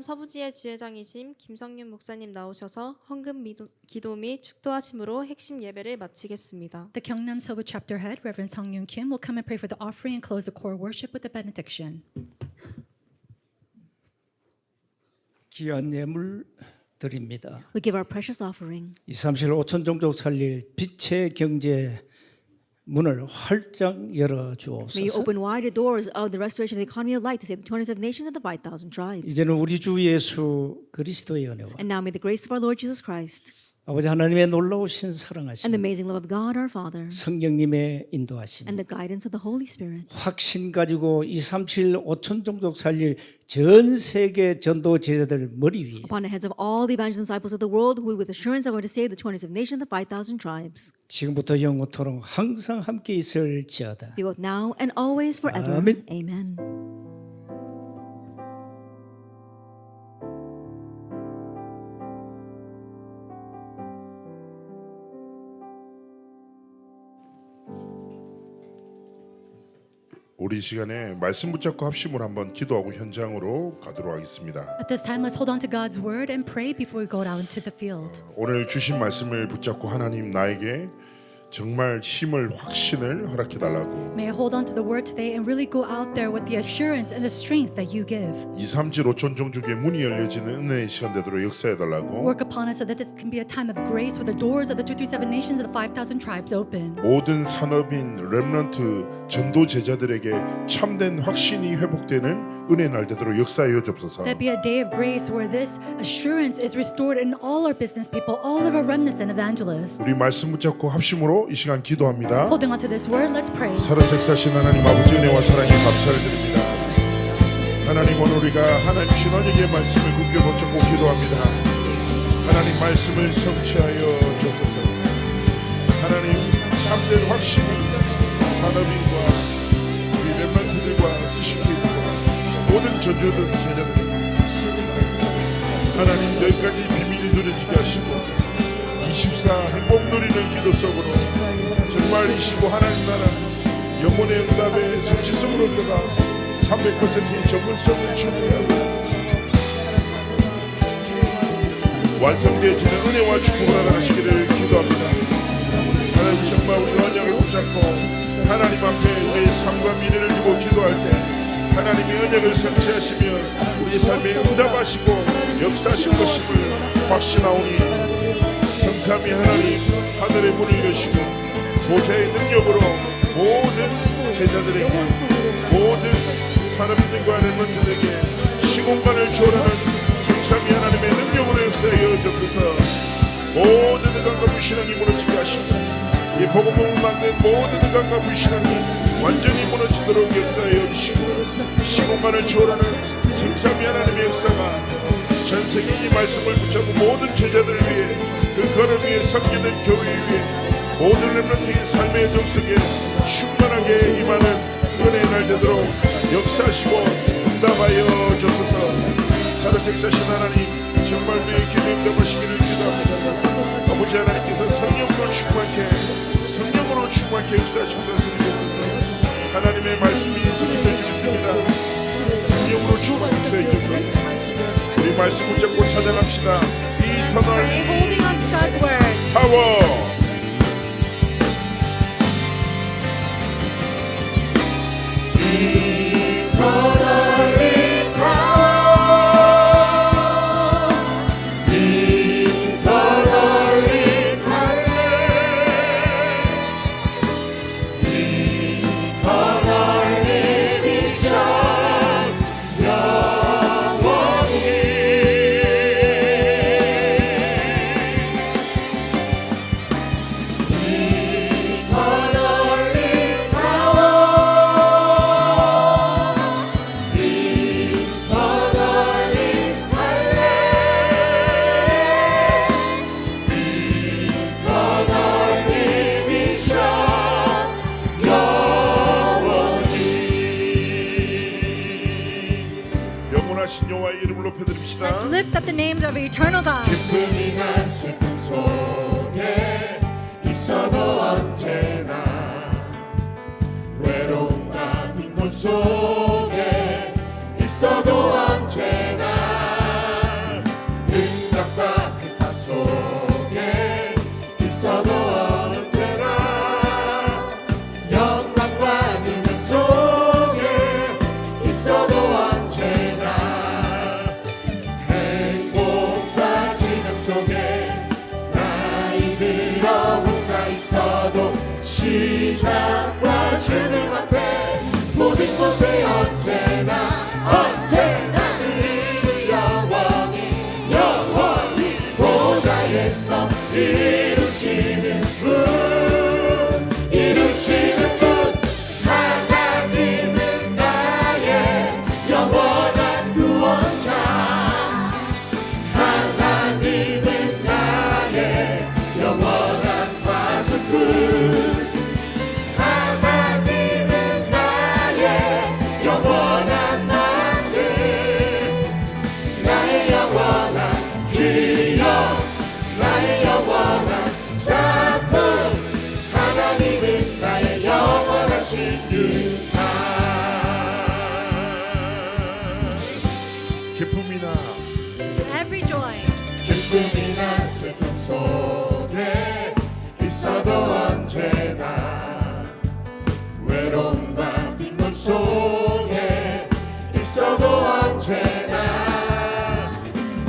서부지회 지회장이신 김성윤 목사님 나오셔서 헌금 기도 및 축도하심으로 핵심 예배를 마치겠습니다. The Gyeongnam Seobu chapter head, Reverend Song Yoon Kim, will come and pray for the offering and close the core worship with the benediction. 귀한 예물 드립니다. We give our precious offering. 237 5천 종족 살릴 빛의 경제 문을 활짝 열어 May you 주옵소서. open wide the doors of the restoration of the economy of light to save the 27 nations and the 5,000 tribes. 이제는 우리 주 예수 그리스도의 은혜와 And now may the grace of our Lord Jesus Christ 아버지 하나님의 놀라우신 and the 사랑하심, amazing love of God our Father 성령님의 인도하심, and the guidance of the Holy Spirit 확신 가지고 237 5천 종족 살릴 전 세계 전도 제자들 머리 위에 upon the heads of all the evangelist disciples of the world who with assurance are going to save the 27 nations and the 5,000 tribes. 지금부터 영원토록 항상 함께 있을지어다. Be both now and always forever. 아멘. Amen. 우리 시간에 말씀 붙잡고 합심으로 한번 기도하고 현장으로 가도록 하겠습니다. At this time, let's hold on to God's word and pray before we go out into the field. 오늘 주신 말씀을 붙잡고 하나님 나에게 정말 힘을 확신을 허락해 달라고. May I hold on to the word today and really go out there with the assurance and the strength that you give. 237 5천 종족의 문이 열려지는 은혜의 시간 되도록 역사해 달라고. Work upon us so that this can be a time of grace where the doors of the 237 nations and the 5,000 tribes open. 모든 산업인 렘넌트 전도 제자들에게 참된 확신이 회복되는 은혜 날 되도록 역사하여 주옵소서. That be a day of grace where this assurance is restored in all our business people, all of our remnants and evangelists. 우리 말씀 붙잡고 합심으로 이 시간 기도합니다. Holding on to this word, let's pray. 살아생사신 하나님 아버지 은혜와 사랑에 감사를 드립니다. 하나님 오늘 우리가 하나님 주신 언약의 말씀을 굳게 붙잡고 기도합니다. 하나님 말씀을 성취하여 주옵소서. 하나님 참된 확신이 산업인과 우리 렘넌트들과 TCK들과 모든 전도들 제자들에게 하나님 여기까지 비밀이 누려지게 하시고 24 행복 누리는 기도 속으로 정말 25 하나님 나라 영혼의 응답의 성취성으로 들어가 300%의 전문성을 추구하고 완성되어지는 은혜와 축복을 알아가시기를 기도합니다. 하나님 정말 우리 언약을 붙잡고 하나님 앞에 우리의 삶과 미래를 두고 기도할 때 하나님의 언약을 성취하시며 우리 삶에 응답하시고 역사하실 것임을 확신하오니 성삼위 하나님 하늘의 문을 여시고 보좌의 능력으로 모든 제자들에게 모든 사람들과 렘넌트들에게 시공간을 초월하는 성삼위 하나님의 능력으로 역사하여 주옵소서. 모든 의간과 불신앙이 무너지게 하시고 이 복음을 만든 모든 의간과 불신앙이 완전히 무너지도록 역사하여 주시고 시공간을 초월하는 성삼위 하나님의 역사가 전 세계 이 말씀을 붙잡고 모든 제자들을 위해 그 걸을 위해 섬기는 교회 위해 모든 렘넌트의 삶의 정 속에 충만하게 임하는 은혜의 날 되도록 역사하시고 응답하여 주소서. 살아생사신 하나님 정말 우리의 기도 응답하시기를 기도합니다. 아버지 하나님께서 성령으로 충만케 역사하시고 주옵소서. 하나님의 말씀이 성립되어 주겠습니다. 성령으로 충만케 역사해 주옵소서. 우리 말씀 붙잡고 찾아갑시다. Eternal power. 여호와의 이름을 높여드립시다. Let's lift up the names of eternal God. 기쁨이나 슬픔 속에 있어도 언제나 외로움과 빈곤 속에 있어도 언제나 나이 들어 혼자 있어도 시작과 주님 앞에 모든 곳에 언제나 들리는 영원히 보좌에서 이루시는 분 하나님은 나의 영원한 구원자 하나님은 나의 영원한 파수꾼 하나님은 나의 영원한 만능 나의 영원한 기억 나의 영원한 작품 하나님은 나의 영원하신 유산 기쁨이나 Every joy. 기쁨이나 슬픔 속에 있어도 언제나 외로움과 빈곤 속에 있어도 언제나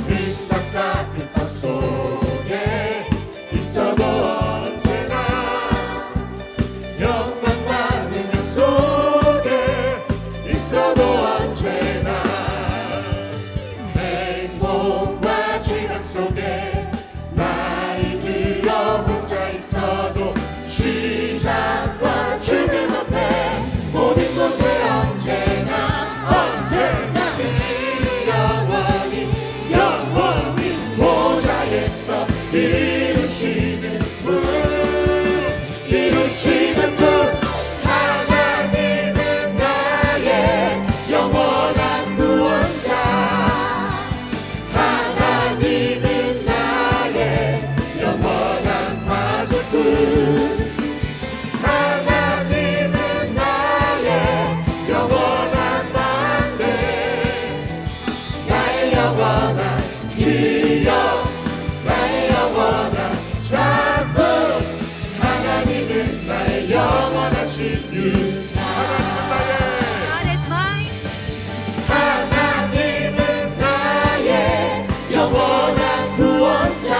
응답과 핍박 속에 있어도 언제나 영광과 능력 속에 있어도 언제나 행복과 질병 속에 나이 들어 혼자 있어도 시작과 주님 앞에 모든 곳에 언제나 영원히 보좌에서 이루시는 분 하나님은 나의 영원한 구원자 하나님은 나의 영원한 파수꾼 하나님은 나의 영원한 만능 나의 영원한 기억 나의 영원한 작품 하나님은 나의 영원하신 유산 God is mine. 하나님은 나의 영원한 구원자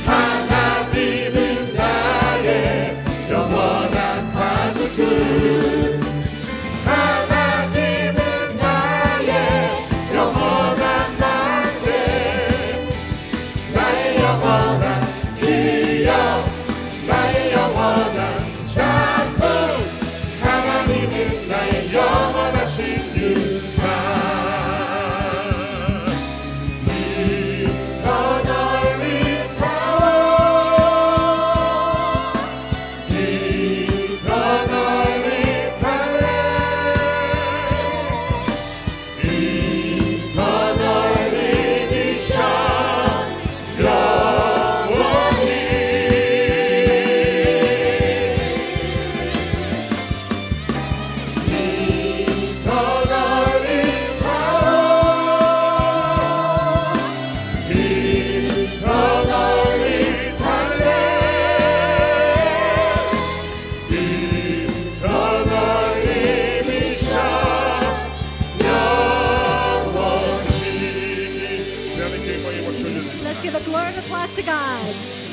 하나님은 나의 영원한 파수꾼 하나님은 나의 영원한 만능 나의 영원한 기억 나의 영원한 작품 하나님은 나의 영원하신 유산 Eternally power Eternally talent Eternally vision 영원히 Eternally power Eternally talent Eternally vision 영원히 하나님께 영광의 박수 올려드립니다. Let's give a glory and applause to God.